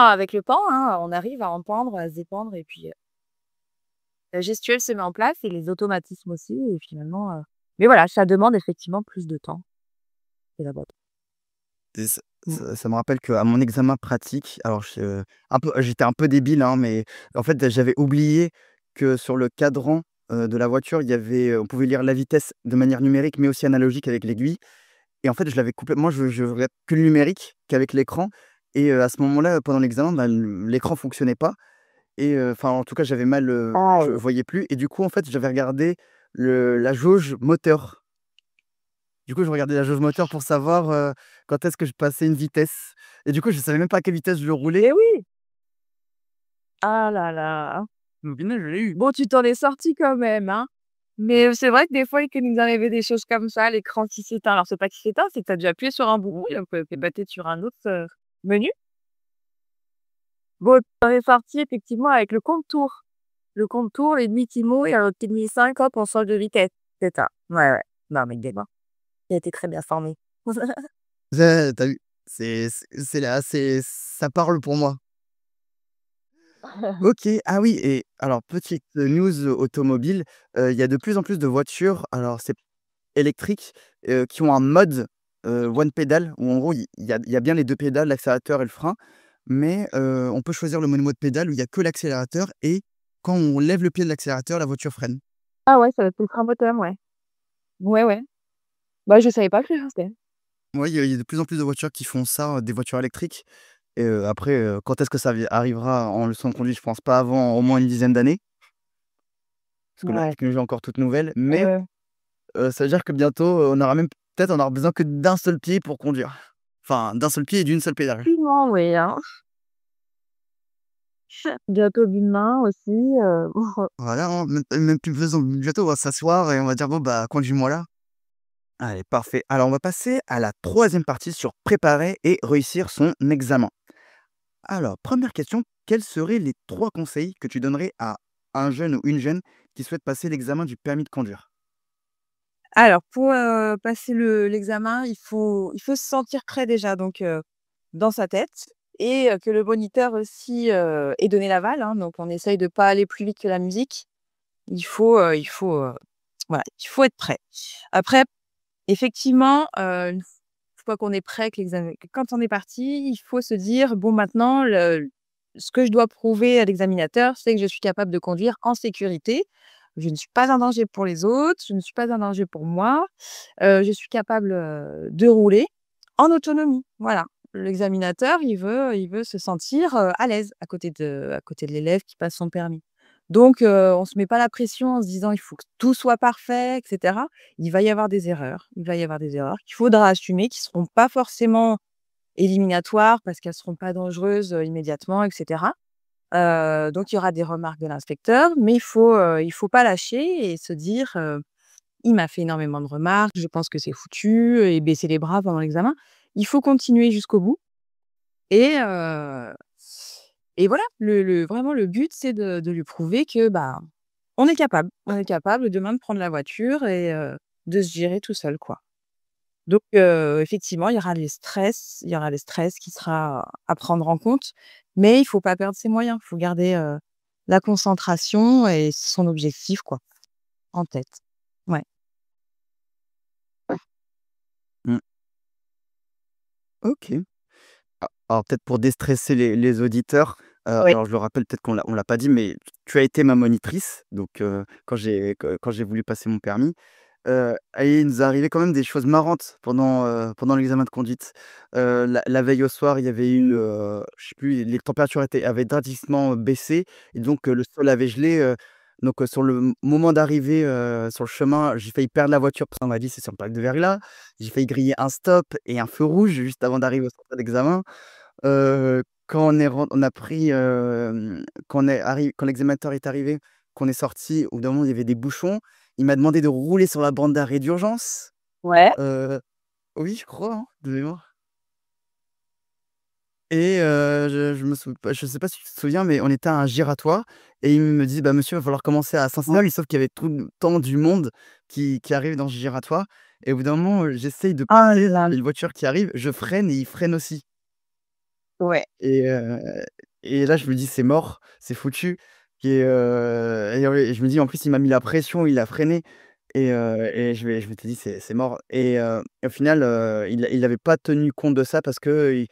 avec le temps, hein, on arrive à entendre, à se dépendre et puis, la gestuelle se met en place et les automatismes aussi et finalement, mais voilà, ça demande effectivement plus de temps que la boîte. Et ça Mmh. ça me rappelle qu'à mon examen pratique, alors j'étais un peu débile, hein, mais en fait, j'avais oublié que sur le cadran, de la voiture, il y avait, on pouvait lire la vitesse de manière numérique, mais aussi analogique avec l'aiguille et en fait, je l'avais complètement je regarde que le numérique, qu'avec l'écran et à ce moment-là, pendant l'examen, bah, l'écran fonctionnait pas et enfin, en tout cas, j'avais mal, Ah je oui. voyais plus et du coup, en fait, j'avais regardé la jauge moteur. Du coup, je regardais la jauge moteur pour savoir, quand est-ce que je passais une vitesse et du coup, je savais même pas à quelle vitesse je roulais. Et oui! Ah là là! Mais au final, je l'ai eu. Bon, tu t'en es sorti quand même, hein? Mais c'est vrai que des fois, il peut nous arriver des choses comme ça, l'écran qui s'éteint. Alors c'est pas qu'il s'éteint, c'est que tu as dû appuyer sur un bouton, il peut péter sur un autre, menu. Bon, tu t'en es sorti effectivement avec le compte-tours. Le compte-tours, les demi-timos et un petit demi-5, hop, on change de vitesse. C'est ça. Ouais, ouais. Non, mais dis-moi, il a été très bien formé. Tu vu? C'est là, ça parle pour moi. OK. Ah oui et alors petite news automobile, il y a de plus en plus de voitures, alors c'est électriques, qui ont un mode, one pedal où en gros il y a bien les 2 pédales, l'accélérateur et le frein. mais on peut choisir le mode pédale où il y a que l'accélérateur et quand on lève le pied de l'accélérateur, la voiture freine. Ah ouais, ça va être le frein bottom, ouais. Ouais, ouais. Bah, je savais pas que ça existait. Ouais, il y a de plus en plus de voitures qui font ça, des voitures électriques et après, quand est-ce que ça arrivera en leçon de conduite? Je pense pas avant au moins une dizaine d'années, parce que la Ouais. technologie est encore toute nouvelle, Ouais, mais ouais. ça veut dire que bientôt, on aura besoin que d'un seul pied pour conduire. Enfin, d'un seul pied et d'une seule pédale. Effectivement, oui, hein. Bientôt d'une main aussi, Voilà, hein, même plus besoin bientôt on va s'asseoir et on va dire: «Bon, bah, conduis-moi là». Allez, parfait. Alors on va passer à la troisième partie sur préparer et réussir son examen. Alors, première question, quels seraient les 3 conseils que tu donnerais à un jeune ou une jeune qui souhaite passer l'examen du permis de conduire? Alors pour, passer l'examen, il faut se sentir prêt déjà donc dans sa tête et que le moniteur aussi, ait donné l'aval, hein, donc on essaye de pas aller plus vite que la musique. Voilà, il faut être prêt. Après, effectivement, une fois qu'on est prêt, que quand on est parti, il faut se dire: «Bon maintenant ce que je dois prouver à l'examinateur, c'est que je suis capable de conduire en sécurité. Je ne suis pas un danger pour les autres, je ne suis pas un danger pour moi, je suis capable, de rouler en autonomie». Voilà. L'examinateur, il veut se sentir, à l'aise à côté de l'élève qui passe son permis. Donc on se met pas la pression en se disant: «Il faut que tout soit parfait» et cetera. Il va y avoir des erreurs, il va y avoir des erreurs qu'il faudra assumer, qui seront pas forcément éliminatoires parce qu'elles seront pas dangereuses, immédiatement et cetera. Donc il y aura des remarques de l'inspecteur, mais il faut pas lâcher et se dire, «Il m'a fait énormément de remarques, je pense que c'est foutu» et baisser les bras pendant l'examen. Il faut continuer jusqu'au bout et voilà, vraiment le but, c'est de lui prouver que, bah, on est capable. On est capable demain de prendre la voiture et de se gérer tout seul, quoi. Donc effectivement, il y aura les stress qui sera à prendre en compte, mais il faut pas perdre ses moyens. Il faut garder, la concentration et son objectif, quoi, en tête. Ouais. Mmh, OK. Alors peut-être pour déstresser les auditeurs, Oui. alors je le rappelle, peut-être on l'a pas dit, mais tu as été ma monitrice, donc quand j'ai voulu passer mon permis. Et il nous est arrivé quand même des choses marrantes pendant l'examen de conduite. La veille au soir, il y avait eu, je sais plus, les températures avaient drastiquement baissé et donc le sol avait gelé, donc sur le moment d'arrivée, sur le chemin, j'ai failli perdre la voiture parce qu'on m'a dit: «C'est sur le plaque de verglas». J'ai failli griller un stop et un feu rouge juste avant d'arriver au centre d'examen. Quand on a pris, quand l'examinateur est arrivé, qu'on est sorti, au bout d'un moment, il y avait des bouchons. Il m'a demandé de rouler sur la bande d'arrêt d'urgence. Ouais. Heu, oui, je crois, hein, de mémoire et je sais pas si tu te souviens, mais on était à un giratoire et il me dit: «Bah, monsieur, il va falloir commencer à Saint-Cézanne», sauf qu'il y avait tout le temps du monde qui arrive dans ce giratoire et au bout d'un moment, j'essaye de Oh là il là. y a une voiture qui arrive, je freine et il freine aussi. Ouais. Et là, je me dis: «C'est mort, c'est foutu» et ouais, et je me dis: «En plus, il m'a mis la pression, il a freiné» et je m'étais dit: «C'est mort» et au final, il avait pas tenu compte de ça parce qu'il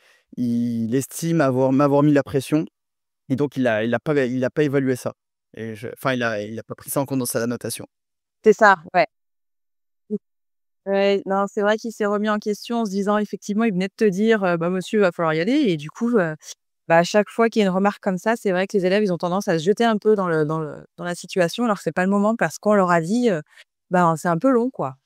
estime m'avoir mis la pression et donc il a pas évalué ça et enfin, il a pas pris ça en compte dans sa notation. C'est ça, ouais. Ouais, non, c'est vrai qu'il s'est remis en question en se disant effectivement, il venait de te dire, «Bah, monsieur, il va falloir y aller» et du coup, bah, à chaque fois qu'il y a une remarque comme ça, c'est vrai que les élèves, ils ont tendance à se jeter un peu dans la situation alors que c'est pas le moment parce qu'on leur a dit, ben, c'est un peu long, quoi.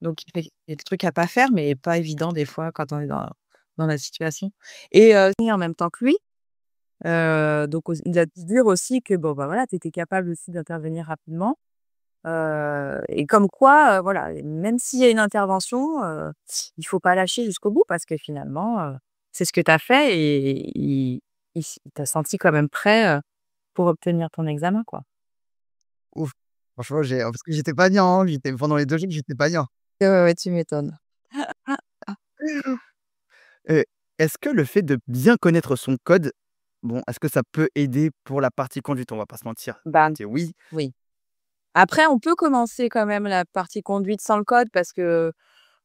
Donc il y a des trucs à pas faire, mais pas évident des fois quand on est dans la situation et en même temps que lui, donc il a dû dire aussi que bon, bah, voilà, tu étais capable aussi d'intervenir rapidement. Et comme quoi, voilà, même s'il y a une intervention, il faut pas lâcher jusqu'au bout parce que finalement, c'est ce que tu as fait et il t'a senti quand même prêt, pour obtenir ton examen, quoi. Ouf, franchement, parce que j'étais pas bien, hein, j'étais pendant les 2 jours, j'étais pas bien. Ouais, ouais, ouais, tu m'étonnes. Heu, est-ce que le fait de bien connaître son code, bon, est-ce que ça peut aider pour la partie conduite? On va pas se mentir. Ben, C'est oui. oui. Après, on peut commencer quand même la partie conduite sans le code parce que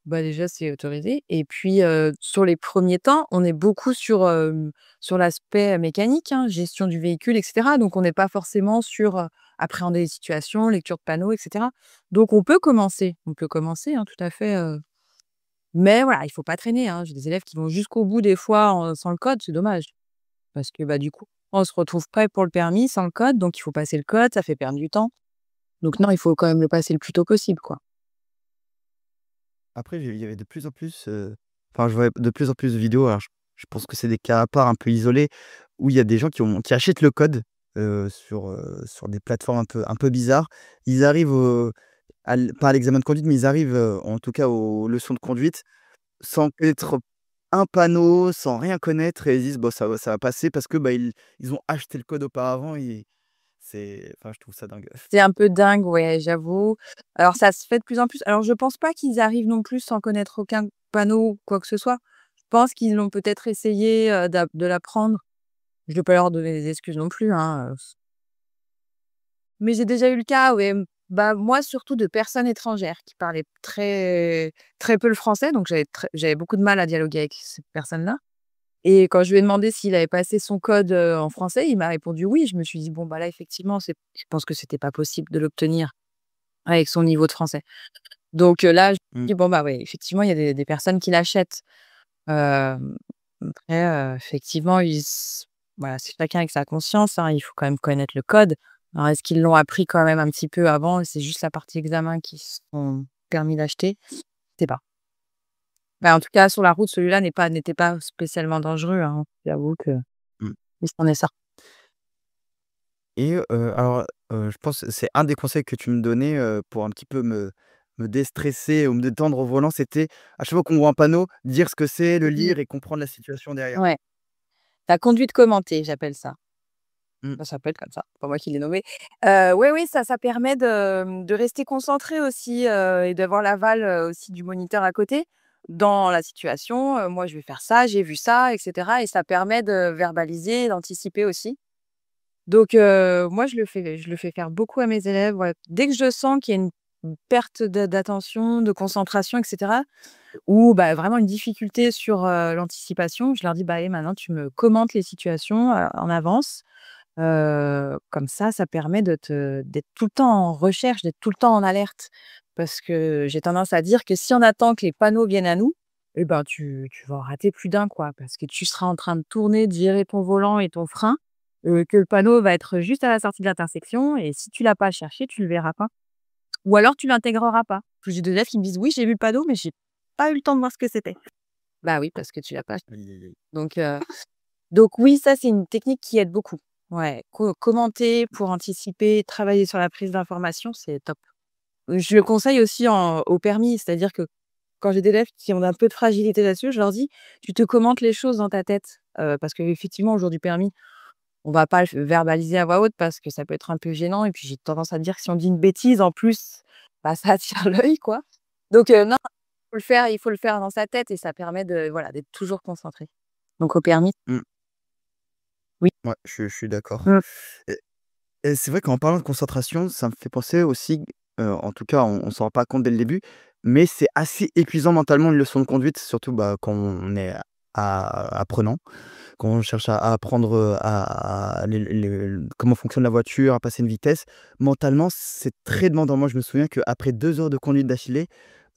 Bah, déjà, c'est autorisé et puis, sur les premiers temps, on est beaucoup sur l'aspect mécanique, hein, gestion du véhicule et cetera. Donc on n'est pas forcément sur, appréhender les situations, lecture de panneaux et cetera. Donc on peut commencer, hein, tout à fait, mais voilà, il faut pas traîner, hein. J'ai des élèves qui vont jusqu'au bout des fois sans le code, c'est dommage parce que, bah, du coup, on se retrouve prêt pour le permis sans le code, donc il faut passer le code, ça fait perdre du temps. Donc non, il faut quand même le passer le plus tôt possible, quoi. Après, il y avait de plus en plus, enfin, je voyais de plus en plus de vidéos, alors je pense que c'est des cas à part, un peu isolés, où il y a des gens qui achètent le code, sur des plateformes un peu bizarres. Ils arrivent pas à l'examen de conduite, mais ils arrivent, en tout cas aux leçons de conduite, sans connaître un panneau, sans rien connaître et ils disent: «Bon, ça va passer» parce que, bah, ils ont acheté le code auparavant et enfin, je trouve ça dingue. C'est un peu dingue, ouais, j'avoue. Alors ça se fait de plus en plus. Alors je pense pas qu'ils arrivent non plus sans connaître aucun panneau ou quoi que ce soit. Je pense qu'ils l'ont peut-être essayé, de l'apprendre. Je vais pas leur donner des excuses non plus, hein, mais j'ai déjà eu le cas, ouais, bah, moi surtout de personnes étrangères qui parlaient très très peu le français, donc j'avais beaucoup de mal à dialoguer avec ces personnes-là et quand je lui ai demandé s'il avait passé son code, en français, il m'a répondu «oui». Je me suis dit: «Bon, bah, là effectivement, je pense que c'était pas possible de l'obtenir avec son niveau de français». Donc là, je me Mmh. dis: «Bon, bah, ouais, effectivement, il y a des personnes qui l'achètent». Hem, Après, effectivement, voilà, c'est chacun avec sa conscience, hein, il faut quand même connaître le code. Alors est-ce qu'ils l'ont appris quand même un petit peu avant et c'est juste la partie examen qui se sont permis d'acheter? Je sais pas. Bah, en tout cas, sur la route, celui-là n'était pas spécialement dangereux, hein. J'avoue qu'il Mmh. s'en est sorti. Et alors, je pense que c'est un des conseils que tu me donnais, pour un petit peu me déstresser ou me détendre au volant, c'était à chaque fois qu'on voit un panneau, dire ce que c'est, le Mmh. lire et comprendre la situation derrière. Ouais, la conduite commentée, j'appelle ça. Mmh. Ça s'appelle comme ça, c'est pas moi qui l'ai nommé. Oui, oui, ça permet de rester concentré aussi, et d'avoir l'aval, aussi du moniteur à côté dans la situation. Moi, je vais faire ça, j'ai vu ça et cetera et ça permet de verbaliser, d'anticiper aussi. Donc moi, je le fais faire beaucoup à mes élèves, ouais. Dès que je sens qu'il y a une perte d'attention, de concentration et cetera ou bah, vraiment une difficulté sur, l'anticipation, je leur dis: «Bah, allez, maintenant tu me commentes les situations, en avance». Comme ça permet d'être tout le temps en recherche, d'être tout le temps en alerte. Parce que j'ai tendance à dire que si on attend que les panneaux viennent à nous, eh ben, tu vas en rater plus d'un, quoi. Parce que tu seras en train de tourner, de gérer ton volant et ton frein, que le panneau va être juste à la sortie de l'intersection et si tu l'as pas cherché, tu le verras pas. Ou alors tu l'intégreras pas. J'ai des élèves qui me disent: «Oui, j'ai vu le panneau, mais j'ai pas eu le temps de voir ce que c'était». Bah oui, parce que tu l'as pas. Aïe, aïe, aïe. Donc heu donc oui, ça, c'est une technique qui aide beaucoup. Ouais, commenter pour anticiper, travailler sur la prise d'information, c'est top. Je le conseille aussi au permis, c'est-à-dire que quand j'ai des élèves qui ont un peu de fragilité là-dessus, je leur dis: «Tu te commentes les choses dans ta tête», parce qu'effectivement, au jour du permis, on va pas le verbaliser à voix haute parce que ça peut être un peu gênant et puis j'ai tendance à dire que si on dit une bêtise, en plus, bah, ça attire l'œil, quoi. Donc non, il faut le faire dans sa tête et ça permet voilà, d'être toujours concentré. Donc au permis, Mmh. oui. Ouais, je suis d'accord. Mmh. Et c'est vrai qu'en parlant de concentration, ça me fait penser aussi, en tout cas, on s'en rend pas compte dès le début, mais c'est assez épuisant mentalement une leçon de conduite, surtout, bah, quand on est apprenant. Quand on cherche à apprendre, à comment fonctionne la voiture, à passer une vitesse, mentalement, c'est très demandant. Moi, je me souviens qu'après 2 heures de conduite d'affilée,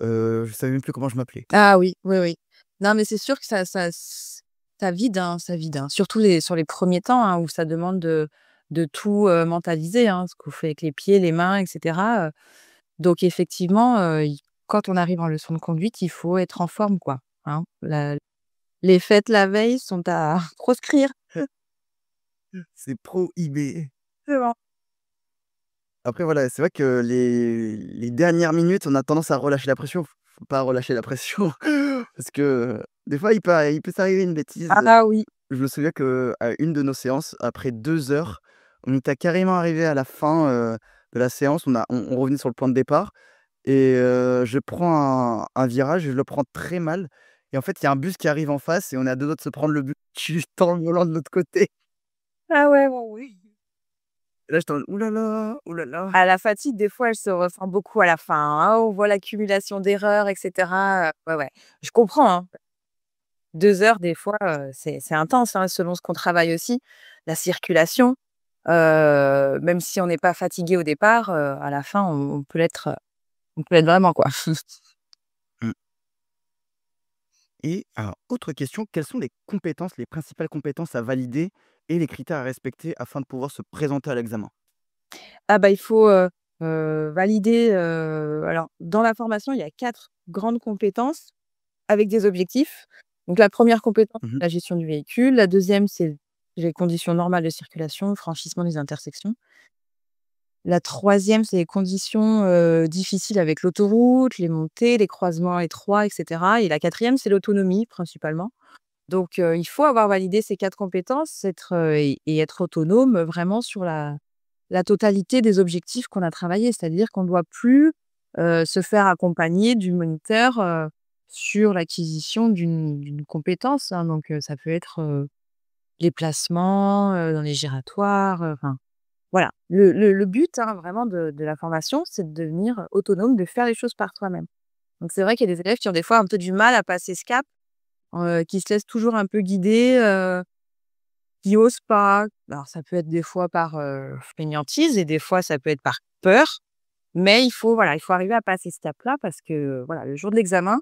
je savais même plus comment je m'appelais. Ah oui, oui, oui. Non, mais c'est sûr que ça vide, hein, ça vide, hein. Surtout sur les premiers temps, hein, où ça demande de tout, mentaliser, hein, ce qu'on fait avec les pieds, les mains et cetera, donc effectivement, il quand on arrive en leçon de conduite, il faut être en forme, quoi, hein. Les fêtes la veille sont à proscrire. C'est prohibé. C'est bon. Après voilà, c'est vrai que les dernières minutes, on a tendance à relâcher la pression. Faut pas relâcher la pression parce que, des fois, il peut s'arriver une bêtise. Ah oui. Je me souviens qu'à une de nos séances, après 2 heures, on était carrément arrivé à la fin, de la séance. On revenait sur le point de départ et je prends un virage et je le prends très mal et en fait, il y a un bus qui arrive en face et on est à 2 doigts de se prendre le bus. Je tends le volant de l'autre côté. Ah ouais, bon, oui. Et là, j'étais en mode: «Ouh là là, ouh là là». Ah, la fatigue, des fois, elle se ressent beaucoup à la fin, hein. On voit l'accumulation d'erreurs et cetera, ouais, ouais. Je comprends, hein. 2 heures, des fois, c'est intense, hein, selon ce qu'on travaille aussi. La circulation, même si on n'est pas fatigué au départ, à la fin, on peut l'être vraiment, quoi. Mmh. Et alors, autre question, quelles sont les compétences, les principales compétences à valider et les critères à respecter afin de pouvoir se présenter à l'examen? Ah bah, il faut, valider, alors dans la formation, il y a 4 grandes compétences avec des objectifs. Donc la première compétence, Mmh. la gestion du véhicule. La deuxième, c'est les conditions normales de circulation, franchissement des intersections. La troisième, c'est les conditions, difficiles avec l'autoroute, les montées, les croisements étroits et cetera. Et la quatrième, c'est l'autonomie principalement. Donc il faut avoir validé ces 4 compétences, être, et être autonome, vraiment sur la totalité des objectifs qu'on a travaillés. C'est-à-dire qu'on ne doit plus, se faire accompagner du moniteur, sur l'acquisition d'une compétence, hein. Donc ça peut être, les placements, dans les giratoires, enfin voilà. Le but, hein, vraiment de la formation, c'est de devenir autonome, de faire les choses par soi-même. Donc c'est vrai qu'il y a des élèves qui ont des fois un peu du mal à passer ce cap, qui se laissent toujours un peu guider, qui osent pas. Alors ça peut être des fois par, fainéantise et des fois ça peut être par peur, mais il faut, voilà, il faut arriver à passer ce cap-là parce que, voilà, le jour de l'examen,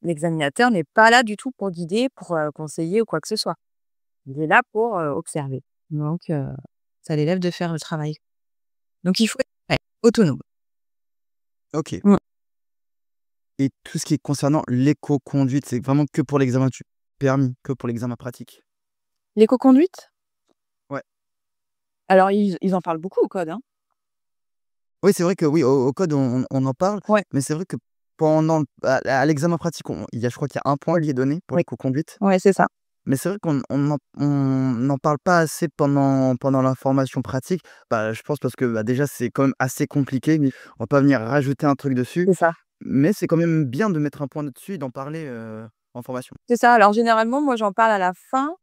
l'examinateur n'est pas là du tout pour guider, pour, conseiller ou quoi que ce soit. Il est là pour, observer. Donc c'est à l'élève de faire le travail. Donc il faut être, ouais, autonome. OK. Mmh. Et tout ce qui est concernant l'éco-conduite, c'est vraiment que pour l'examen du permis, que pour l'examen pratique? L'éco-conduite? Ouais. Alors ils en parlent beaucoup au code, hein. Oui, c'est vrai que oui, au code, on en parle, Ouais, mais c'est vrai que pendant à l'examen pratique, il y a je crois qu'il y a un point qui est donné pour oui, l'éco-conduite, ouais, c'est ça. mais c'est vrai qu'on n'en parle pas assez pendant la formation pratique. Bah, je pense parce que, bah, déjà, c'est quand même assez compliqué, mais on va pas venir rajouter un truc dessus, C'est ça. mais c'est quand même bien de mettre un point dessus et d'en parler, en formation. C'est ça. Alors généralement, moi j'en parle à la fin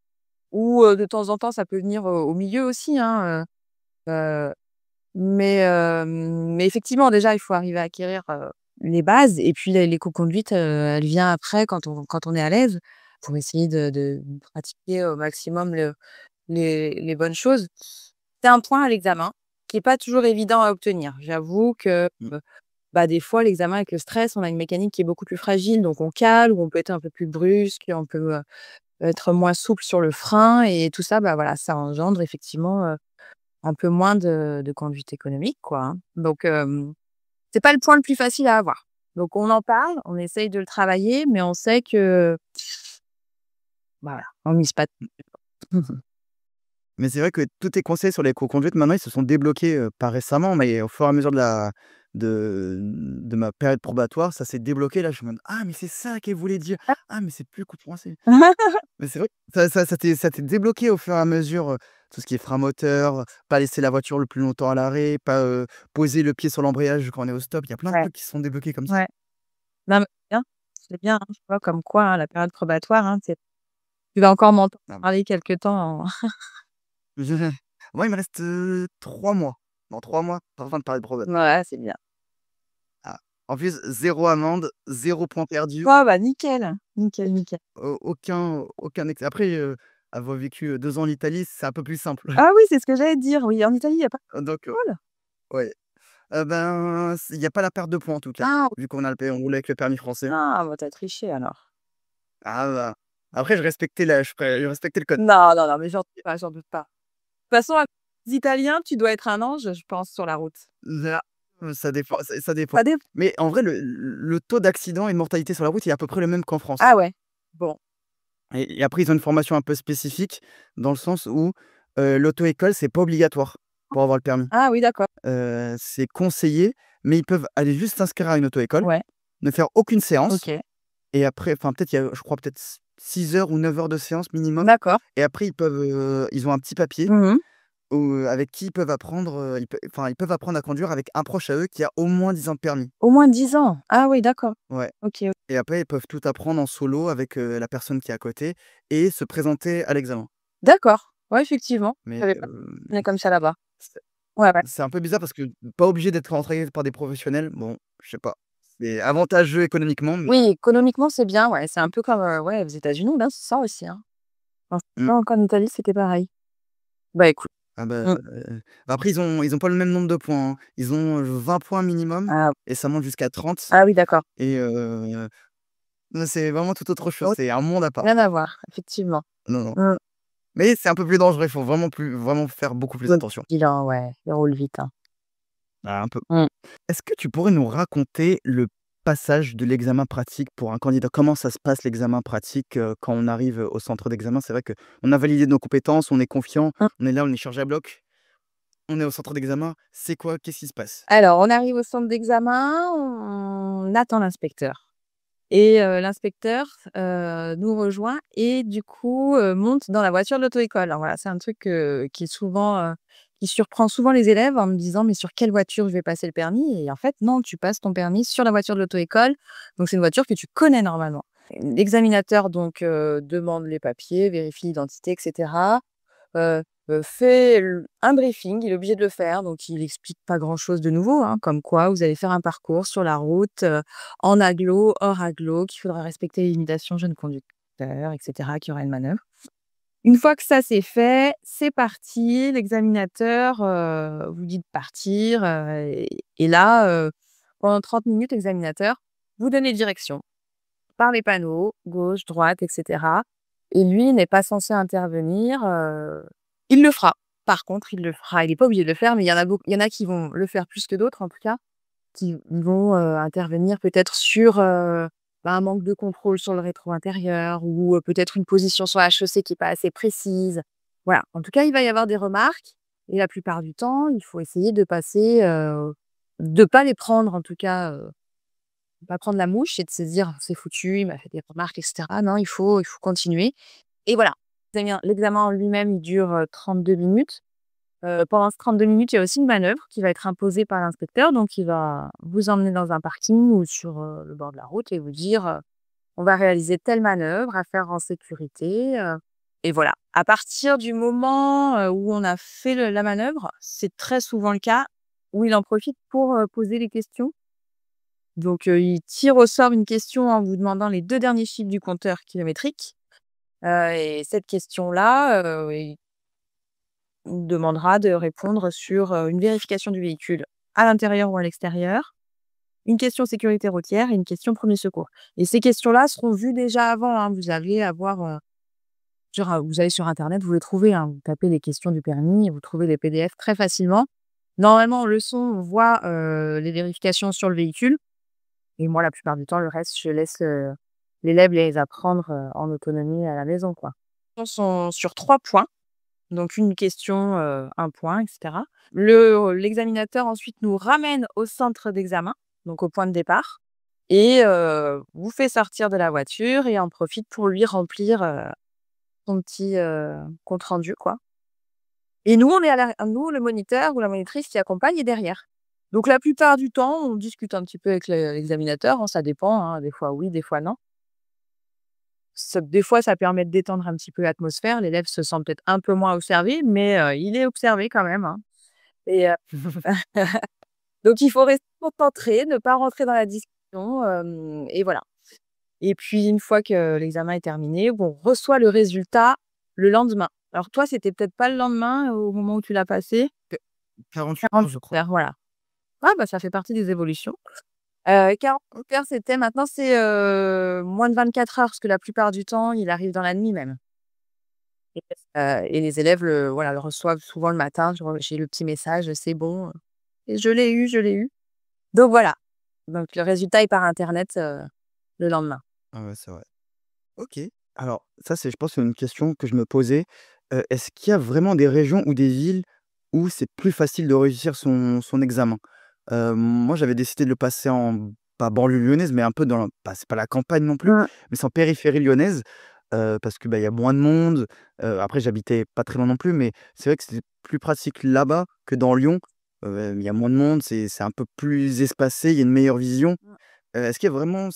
ou, de temps en temps ça peut venir, au milieu aussi, hein, mais effectivement déjà il faut arriver à acquérir, les bases et puis l'éco-conduite, elle vient après quand on est à l'aise pour essayer de pratiquer au maximum les bonnes choses. C'est un point à l'examen qui est pas toujours évident à obtenir. J'avoue que, Mmh. bah, des fois l'examen avec le stress, on a une mécanique qui est beaucoup plus fragile donc on cale ou on peut être un peu plus brusque, on peut, être moins souple sur le frein et tout ça, bah, voilà, ça engendre effectivement, un peu moins de conduite économique, quoi, hein. Donc c'est pas le point le plus facile à avoir. Donc on en parle, on essaye de le travailler, mais on sait que, bah, voilà, on mise pas Mais c'est vrai que tous tes conseils sur l'éco-conduite, maintenant, ils se sont débloqués, pas récemment, mais au fur et à mesure de ma période probatoire, ça s'est débloqué. Là, je me dis: «Ah, mais c'est ça qu'elle voulait dire. Ah, mais c'est plus compréhensible». Mais c'est vrai que ça t'est débloqué au fur et à mesure, tout ce qui est frein moteur, pas laisser la voiture le plus longtemps à l'arrêt, pas, poser le pied sur l'embrayage quand on est au stop. Il y a plein de Ouais, trucs qui se sont débloqués comme ça. ouais. Non, mais c'est bien, hein, tu vois? Comme quoi, hein, la période probatoire, hein, tu vas encore m'entendre Ah bah, parler quelque temps en moi, il me reste, 3 mois. Dans 3 mois, fin de période probatoire. ouais, c'est bien. Ah, en plus, zéro amende, zéro point perdu, Ouais, bah, nickel, nickel, nickel. aucun ex après, avoir vécu, 2 ans en Italie, c'est un peu plus simple. Ah oui, c'est ce que j'allais te dire, oui, en Italie, il y a pas Donc, de contrôle? ouais. Ben, il y a pas la perte de points, en tout cas, Ah! vu qu'on a on roule avec le permis français. Ah, bah, tu as triché alors. Ah bah, après je respectais le code. Non, non, non, mais j'en doute pas, j'en doute pas. De toute façon, avec les Italiens, tu dois être un ange, je pense, sur la route. Là, ça dépend. Ça dép Mais en vrai, le taux d'accident et de mortalité sur la route, il est à peu près le même qu'en France. Ah ouais, bon. Et après, ils ont une formation un peu spécifique, dans le sens où, l'auto-école, c'est pas obligatoire pour avoir le permis. Ah oui, d'accord. C'est conseillé, mais ils peuvent aller juste s'inscrire à une auto-école, Ouais, ne faire aucune séance OK. et après enfin peut-être il y a je crois peut-être 6 heures ou 9 heures de séance minimum D'accord. et après ils ont un petit papier Mmh. où, avec qui ils peuvent apprendre, ils peuvent apprendre à conduire avec un proche à eux qui a au moins 10 ans de permis. Au moins 10 ans? Ah oui, d'accord. Ouais OK, OK. et après ils peuvent tout apprendre en solo avec, la personne qui est à côté et se présenter à l'examen. D'accord. Ouais, effectivement, je Mais, savais pas. On est comme ça là-bas. Ouais, ouais. C'est un peu bizarre parce que pas obligé d'être entraîné par des professionnels. Bon, je sais pas. C'est avantageux économiquement, mais Oui, économiquement, c'est bien, ouais. C'est un peu comme, ouais, aux États-Unis, ben, c'est ça aussi, hein. Enfin, mmh, qu'en Italie, c'était pareil. Bah, écoute. ah bah, Mmh. après ils ont pas le même nombre de points, hein. Ils ont, 20 points minimum Ah, et ça monte jusqu'à 30 ah oui, d'accord. et non, c'est vraiment tout autre chose. Oui, C'est un monde à part. rien à voir, effectivement. Non, non. Mmh. Mais c'est un peu plus dangereux. Il faut vraiment faire beaucoup plus Ouais, attention. bilan, ouais, il roule vite, hein. Ah, un peu. Mmh. Est-ce que tu pourrais nous raconter le passage de l'examen pratique pour un candidat? Comment ça se passe l'examen pratique, quand on arrive, au centre d'examen? C'est vrai qu'on a validé nos compétences, on est confiant, Mmh. on est là, on est chargé à bloc, on est au centre d'examen. C'est quoi? Qu'est-ce qui se passe? Alors, on arrive au centre d'examen, on attend l'inspecteur et l'inspecteur, nous rejoint et du coup, monte dans la voiture de l'auto-école. Alors voilà, c'est un truc, qui est souvent, qui surprend souvent les élèves en me disant: «Mais sur quelle voiture je vais passer le permis?» Et en fait, non, tu passes ton permis sur la voiture de l'auto-école, donc c'est une voiture que tu connais normalement. L'examinateur donc, demande les papiers, vérifie l'identité et cetera. Heu fait un briefing, il est obligé de le faire, donc il explique pas grand-chose de nouveau, hein, comme quoi vous allez faire un parcours sur la route, en agglo, hors agglo, qu'il faudra respecter les limitations jeunes conducteurs et cetera, qu'il y aura une manœuvre. Une fois que ça c'est fait, c'est parti, l'examinateur, vous dit de partir, et là, pendant 30 minutes, l'examinateur vous donne les directions par les panneaux, gauche, droite et cetera, et lui n'est pas censé intervenir, il le fera. Par contre, il le fera. Il est pas obligé de le faire, mais il y en a qui vont le faire plus que d'autres, en tout cas, qui vont, intervenir peut-être sur, un manque de contrôle sur le rétro intérieur ou, peut-être une position sur la chaussée qui est pas assez précise. Voilà. En tout cas, il va y avoir des remarques et la plupart du temps, il faut essayer de passer, de pas les prendre en tout cas, pas prendre la mouche et de se dire: «C'est foutu, il m'a fait des remarques» et cetera. Non, il faut continuer et voilà. L'examen en lui-même, il dure, 32 minutes. Pendant ces 32 minutes, il y a aussi une manœuvre qui va être imposée par l'inspecteur. Donc il va vous emmener dans un parking ou sur, le bord de la route et vous dire, «On va réaliser telle manœuvre à faire en sécurité», et voilà. À partir du moment, où on a fait la manœuvre, c'est très souvent le cas où il en profite pour, poser les questions. Donc, il tire au sort une question en vous demandant les 2 derniers chiffres du compteur kilométrique, et cette question-là, il vous demandera de répondre sur, une vérification du véhicule à l'intérieur ou à l'extérieur, une question sécurité routière et une question premier secours. Et ces questions-là seront vues déjà avant, hein. Vous allez avoir, vous allez sur internet, vous les trouvez, hein. Vous tapez les questions du permis et vous trouvez des PDF très facilement. Normalement, en leçon, on voit, les vérifications sur le véhicule. Et moi, la plupart du temps, le reste, je laisse, l'élève les apprendre, en autonomie à la maison, quoi. Ils sont sur 3 points, donc une question, 1 point et cetera. L'examinateur ensuite nous ramène au centre d'examen, donc au point de départ et vous fait sortir de la voiture et en profite pour lui remplir, son petit, compte rendu, quoi. Et nous, on est nous, le moniteur ou la monitrice qui accompagne est derrière. Donc la plupart du temps, on discute un petit peu avec l'examinateur, hein, ça dépend, hein, des fois oui, des fois non. Des fois, ça permet de détendre un petit peu l'atmosphère. L'élève se sent peut-être un peu moins observé, mais il est observé quand même, hein, et donc il faut rester concentré, ne pas rentrer dans la discussion, et voilà. Et puis une fois que l'examen est terminé, on reçoit le résultat le lendemain. Alors toi, c'était peut-être pas le lendemain, au moment où tu l'as passé? Qu 48 heures, 48 je crois. heures, voilà. Ah bah, ça fait partie des évolutions. 48 heures, maintenant c'est, moins de 24 heures parce que la plupart du temps, il arrive dans la nuit même et et les élèves le reçoivent souvent le matin, j'ai le petit message: «C'est bon, et je l'ai eu, je l'ai eu». Donc voilà, donc le résultat est par internet, le lendemain. Ah ouais, c'est vrai. OK. Alors ça, c'est je pense, c'est une question que je me posais. Est-ce qu'il y a vraiment des régions ou des villes où c'est plus facile de réussir son examen? Moi, j'avais décidé de le passer en pas banlieue lyonnaise, mais un peu dans la pas c'est pas la campagne non plus, Mmh. mais c'est en périphérie lyonnaise, parce que, bah, il y a moins de monde. Après j'habitais pas très loin non plus, mais c'est vrai que c'était plus pratique là-bas que dans Lyon. Il y a moins de monde, c'est un peu plus espacé, il y a une meilleure vision. Est-ce qu'il y a vraiment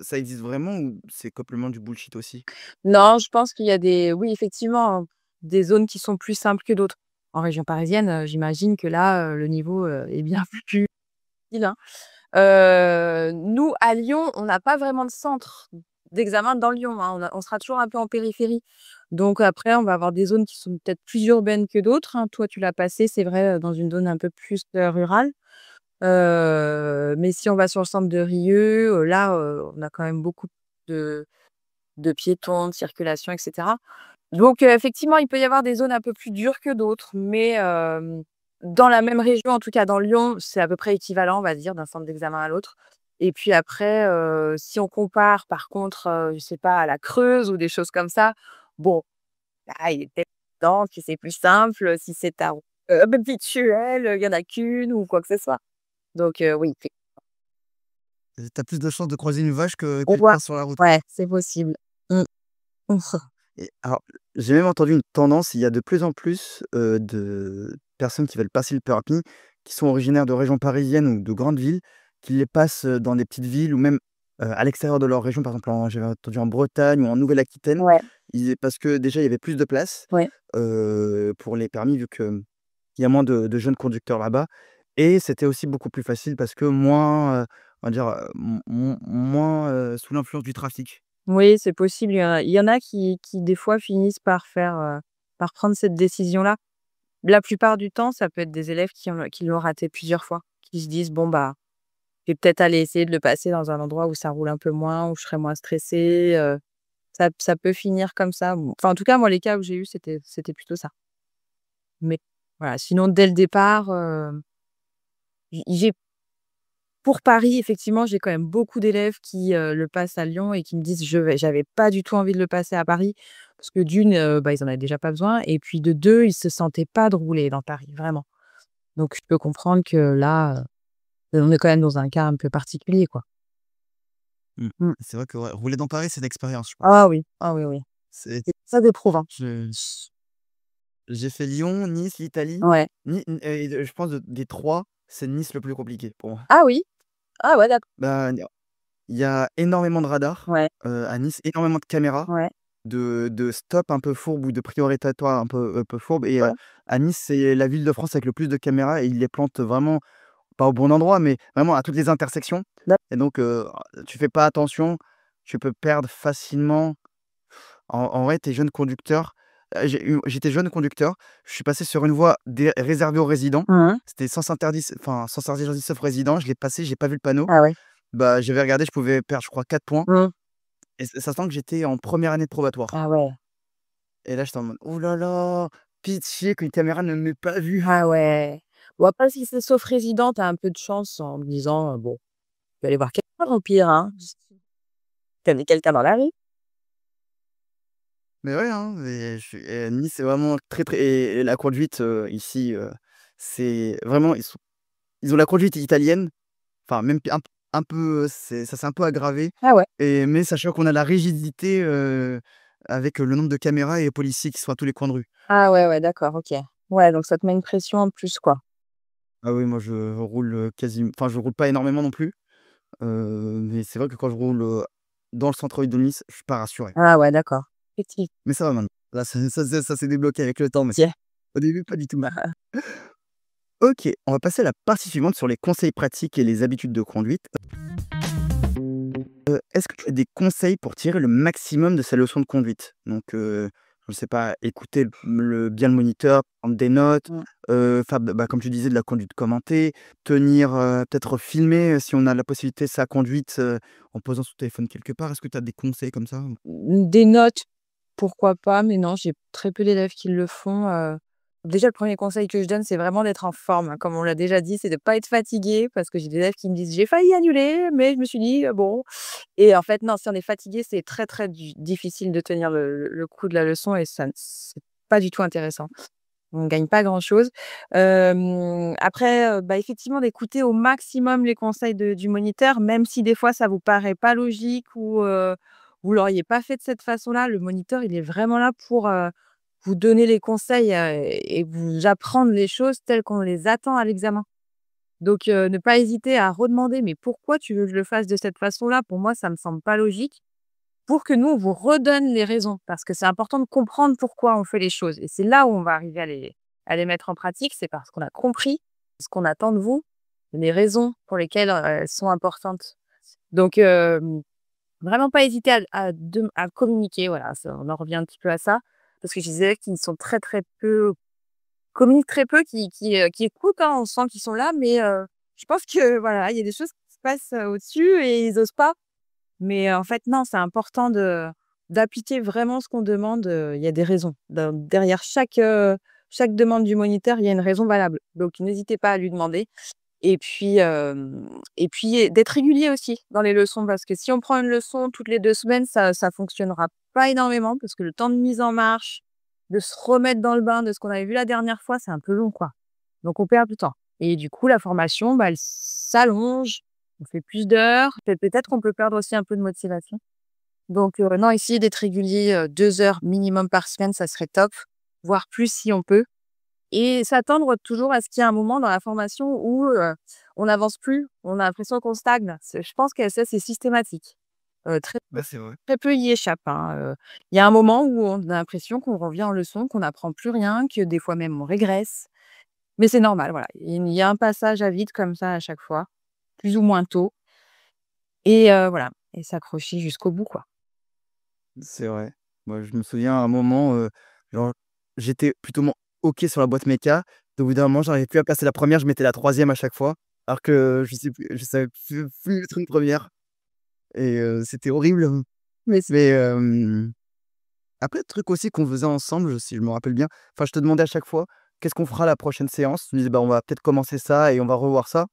ça existe vraiment ou c'est complètement du bullshit aussi? Non, je pense qu'il y a oui, effectivement, des zones qui sont plus simples que d'autres. en région parisienne, j'imagine que là, le niveau, est bien plus facile, hein. Nous, à Lyon, on n'a pas vraiment de centre d'examen dans Lyon, hein. On sera toujours un peu en périphérie. Donc après, on va avoir des zones qui sont peut-être plus urbaines que d'autres, hein. Toi, tu l'as passé, c'est vrai, dans une zone un peu plus, rurale. Mais si on va sur le centre de Rieux, là, on a quand même beaucoup de piétons, de circulation et cetera. Donc effectivement, il peut y avoir des zones un peu plus dures que d'autres, mais dans la même région, en tout cas dans Lyon, c'est à peu près équivalent, on va dire, d'un centre d'examen à l'autre. Et puis après, si on compare par contre, je sais pas, à la Creuse ou des choses comme ça, bon, là, il est peut-être évident que c'est plus simple, si c'est à habituel, il y en a qu'une ou quoi que ce soit. Donc oui, Tu plus de chances de croiser une vache que on de voit train sur la route. ouais, c'est possible. Mmh. Et alors, j'ai même entendu une tendance, il y a de plus en plus, de personnes qui veulent passer le permis, qui sont originaires de régions parisiennes ou de grandes villes, qui les passent, dans des petites villes ou même, à l'extérieur de leur région. Par exemple, j'avais entendu en Bretagne ou en Nouvelle-Aquitaine, Ouais, parce que déjà il y avait plus de place, ouais. pour les permis vu qu'il y a moins de jeunes conducteurs là-bas et c'était aussi beaucoup plus facile parce que moins, on va dire, moins, sous l'influence du trafic. Oui, c'est possible. Il y en a qui des fois finissent par faire, par prendre cette décision-là. La plupart du temps, ça peut être des élèves qui l'ont raté plusieurs fois, qui se disent: «Bon, bah, je vais peut-être aller essayer de le passer dans un endroit où ça roule un peu moins, où je serai moins stressé», ça peut finir comme ça. Bon, enfin, en tout cas, moi, les cas où j'ai eu, c'était plutôt ça. Mais voilà, sinon dès le départ, j'ai pour Paris, effectivement, j'ai quand même beaucoup d'élèves qui, le passent à Lyon et qui me disent: J'avais pas du tout envie de le passer à Paris parce que d'une, bah, ils en avaient déjà pas besoin et puis de 2, ils se sentaient pas de rouler dans Paris, vraiment. Donc je peux comprendre que là, on est quand même dans un cas un peu particulier, quoi. Mmh. Mmh. C'est vrai que ouais, rouler dans Paris, c'est une expérience, je pense. Ah oui, ah oui, oui. C'est C'est ça d'éprouvant. je j'ai fait Lyon, Nice, l'Italie. Ouais. Ni n et je pense des 3, c'est Nice le plus compliqué pour moi. Ah oui? Ah ouais, d'accord. Bah, il y a énormément de radars, Ouais, à Nice, énormément de caméras, ouais, de stop un peu fourbes ou de priorisatoires un peu fourbes et ouais. à Nice, c'est la ville de France avec le plus de caméras et ils les plantent vraiment pas au bon endroit, mais vraiment à toutes les intersections D'ac et donc tu fais pas attention, tu peux perdre facilement. En vrai, tu es jeune conducteur, j'étais jeune conducteur, je suis passé sur une voie réservée aux résidents. Mmh. C'était sens interdit sauf résidents, je l'ai passé, j'ai pas vu le panneau. Ah ouais. Bah, j'avais regardé, je pouvais perdre, je crois 4 points Mmh. et sachant que j'étais en première année de probatoire Ah ouais. et là, j'étais en mode: «Ouh là là, pitié qu'une caméra ne m'ait pas vu». Ah ouais. Bon après si c'est sauf résident, tu as un peu de chance en me disant, «Bon, je vais aller voir quelqu'un au pire, hein». Tu as quelqu'un dans la rue? Mais ouais, hein, et Nice, c'est vraiment très, très et la conduite, ici, c'est vraiment ils ont la conduite italienne. Enfin, même un peu, ça s'est un peu aggravé Ah ouais. mais sachant qu'on a la rigidité, avec le nombre de caméras et policiers qui sont à tous les coins de rue. Ah ouais, ouais, d'accord, OK. Ouais, donc ça te met une pression en plus, quoi. Ah oui, moi je roule, enfin je roule pas énormément non plus, mais c'est vrai que quand je roule, dans le centre-ville de Nice, je suis pas rassuré. Ah ouais, d'accord. Effective Mais ça va maintenant. Là, ça s'est débloqué avec le temps, mais tiens. au début pas du tout. OK, on va passer à la partie suivante sur les conseils pratiques et les habitudes de conduite. Est-ce que tu as des conseils pour tirer le maximum de sa leçon de conduite? Donc, je sais pas, écouter bien le moniteur, prendre des notes, Mmh. faire comme tu disais, de la conduite commentée, tenir, peut-être filmer, si on a la possibilité sa conduite, en posant son téléphone quelque part. Est-ce que tu as des conseils comme ça? Des notes, pourquoi pas, mais non, j'ai très peu d'élèves qui le font, déjà le premier conseil que je donne, c'est vraiment d'être en forme, hein. Comme on l'a déjà dit, c'est de pas être fatigué parce que j'ai des élèves qui me disent: «J'ai failli annuler, mais je me suis dit, bon» et en fait, non, si on est fatigué, c'est très, très difficile de tenir le coup de la leçon et ça c'est pas du tout intéressant. On gagne pas grand-chose. Après, bah, effectivement d'écouter au maximum les conseils du moniteur, même si des fois ça vous paraît pas logique ou, vous l'auriez pas fait de cette façon-là. Le moniteur, il est vraiment là pour, vous donner les conseils, et vous apprendre les choses telles qu'on les attend à l'examen. Donc, ne pas hésiter à redemander: «Mais pourquoi tu veux que je le fasse de cette façon-là? Pour moi, ça me semble pas logique». Pour que nous, on vous redonne les raisons, parce que c'est important de comprendre pourquoi on fait les choses et c'est là où on va arriver à les mettre en pratique, c'est parce qu'on a compris ce qu'on attend de vous, les raisons pour lesquelles, elles sont importantes. Donc vraiment pas hésiter à communiquer, voilà, ça on en revient un petit peu à ça, parce que je disais qu'ils sont très, très peu communiquent très peu, qui écoutent, hein, on sent qu'ils sont là, mais je pense que voilà, il y a des choses qui se passent, au-dessus et ils osent pas. Mais en fait, non, c'est important d'appliquer vraiment ce qu'on demande, il y a des raisons. Derrière chaque demande du moniteur, il y a une raison valable. Donc n'hésitez pas à lui demander et puis d'être régulier aussi dans les leçons parce que si on prend une leçon toutes les 2 semaines, ça fonctionnera pas énormément parce que le temps de mise en marche, de se remettre dans le bain de ce qu'on avait vu la dernière fois, c'est un peu long, quoi. Donc on perd du temps et du coup la formation, bah, elle s'allonge, on fait plus d'heures, peut-être qu'on peut perdre aussi un peu de motivation. Donc non, essayer d'être régulier, 2 heures minimum par semaine, ça serait top, voire plus si on peut. Et s'attendre toujours à ce qu'il y ait un moment dans la formation où, on n'avance plus, on a l'impression qu'on stagne. Je pense que ça, c'est systématique. Très peu Bah, c'est vrai. très peu y échappent, hein, il y a un moment où on a l'impression qu'on revient en leçon, qu'on n'apprend plus rien, que des fois même on régresse. Mais c'est normal, voilà. Il y a un passage à vide comme ça à chaque fois, plus ou moins tôt et voilà et s'accrocher jusqu'au bout, quoi. C'est vrai. Moi, je me souviens à un moment, genre, j'étais plutôt OK sur la boîte méca. Au bout d'un moment, j'arrivais plus à placer la première, je mettais la troisième à chaque fois, alors que je savais plus mettre une première et c'était horrible. Mais c Mais après, le truc aussi qu'on faisait ensemble, si je me rappelle bien, enfin, je te demandais à chaque fois: «Qu'est-ce qu'on fera la prochaine séance?» Tu me disais: «Bah, on va peut-être commencer ça et on va revoir ça».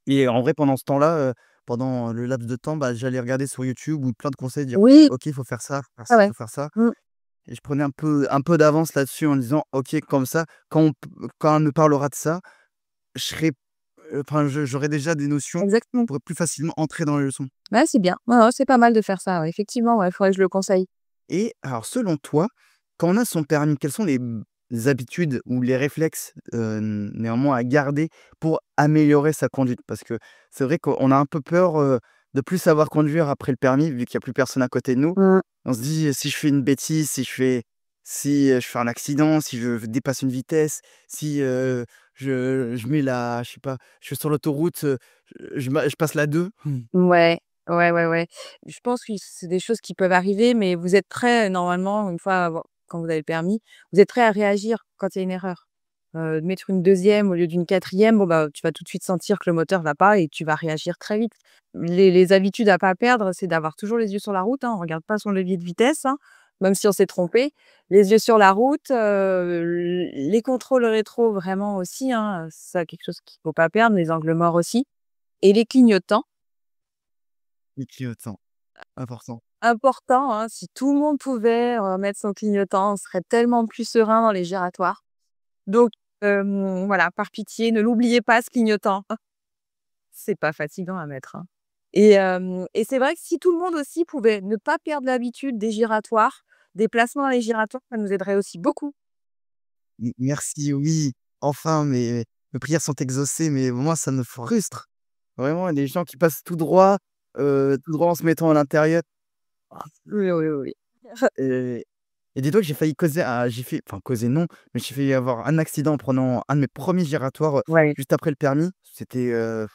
Et en vrai, pendant ce temps-là, pendant le laps de temps, bah, j'allais regarder sur YouTube ou plein de conseils, dire: oui, «OK, il faut faire ça, faut faire ouais, ça, ouais. faut faire ça». Mmh. Et je prenais un peu d'avance là-dessus en disant: «OK, comme ça, quand on me parlera de ça, je serai, enfin, j'aurai déjà des notions Exactement. pour plus facilement entrer dans les leçons». Ouais, c'est bien. Ouais, ouais, c'est pas mal de faire ça, ouais. Effectivement, ouais, faudrait que je le conseille. Et alors, selon toi, quand on a son permis, quelles sont les habitudes ou les réflexes, néanmoins à garder pour améliorer sa conduite? Parce que c'est vrai qu'on a un peu peur, de plus savoir conduire après le permis, vu qu'il y a plus personne à côté de nous. Mmh. On se dit: «Si je fais une bêtise, si je fais un accident, si je dépasse une vitesse, si, je mets la je sais pas, je suis sur l'autoroute, je passe la 2. Ouais, ouais, ouais, ouais. Je pense que c'est des choses qui peuvent arriver, mais vous êtes prêt normalement, une fois quand vous avez le permis, vous êtes prêt à réagir quand il y a une erreur. De mettre une deuxième au lieu d'une quatrième, bon, bah, tu vas tout de suite sentir que le moteur va pas et tu vas réagir très vite. Les habitudes à pas perdre, c'est d'avoir toujours les yeux sur la route, hein. On regarde pas son levier de vitesse, hein, même si on s'est trompé. Les yeux sur la route, les contrôles rétro vraiment aussi, hein, ça quelque chose qu'il faut pas perdre, les angles morts aussi et les clignotants. Et clignotant, important. Important, hein, si tout le monde pouvait, mettre son clignotant, on serait tellement plus serein dans les giratoires. Donc voilà, par pitié, ne l'oubliez pas ce clignotant. C'est pas fatigant à mettre, hein et c'est vrai que si tout le monde aussi pouvait ne pas perdre l'habitude des giratoires, des placements dans les giratoires, ça nous aiderait aussi beaucoup. Merci, oui, enfin mes prières sont exaucées, mais moi ça me frustre. Vraiment, il y a des gens qui passent tout droit en se mettant à l'intérieur. Ah, Oui, oui, oui, oui. et et dis-toi que j'ai fait, enfin causer non, mais j'ai failli avoir un accident en prenant un de mes premiers giratoires, Ouais, juste après le permis. C'était, un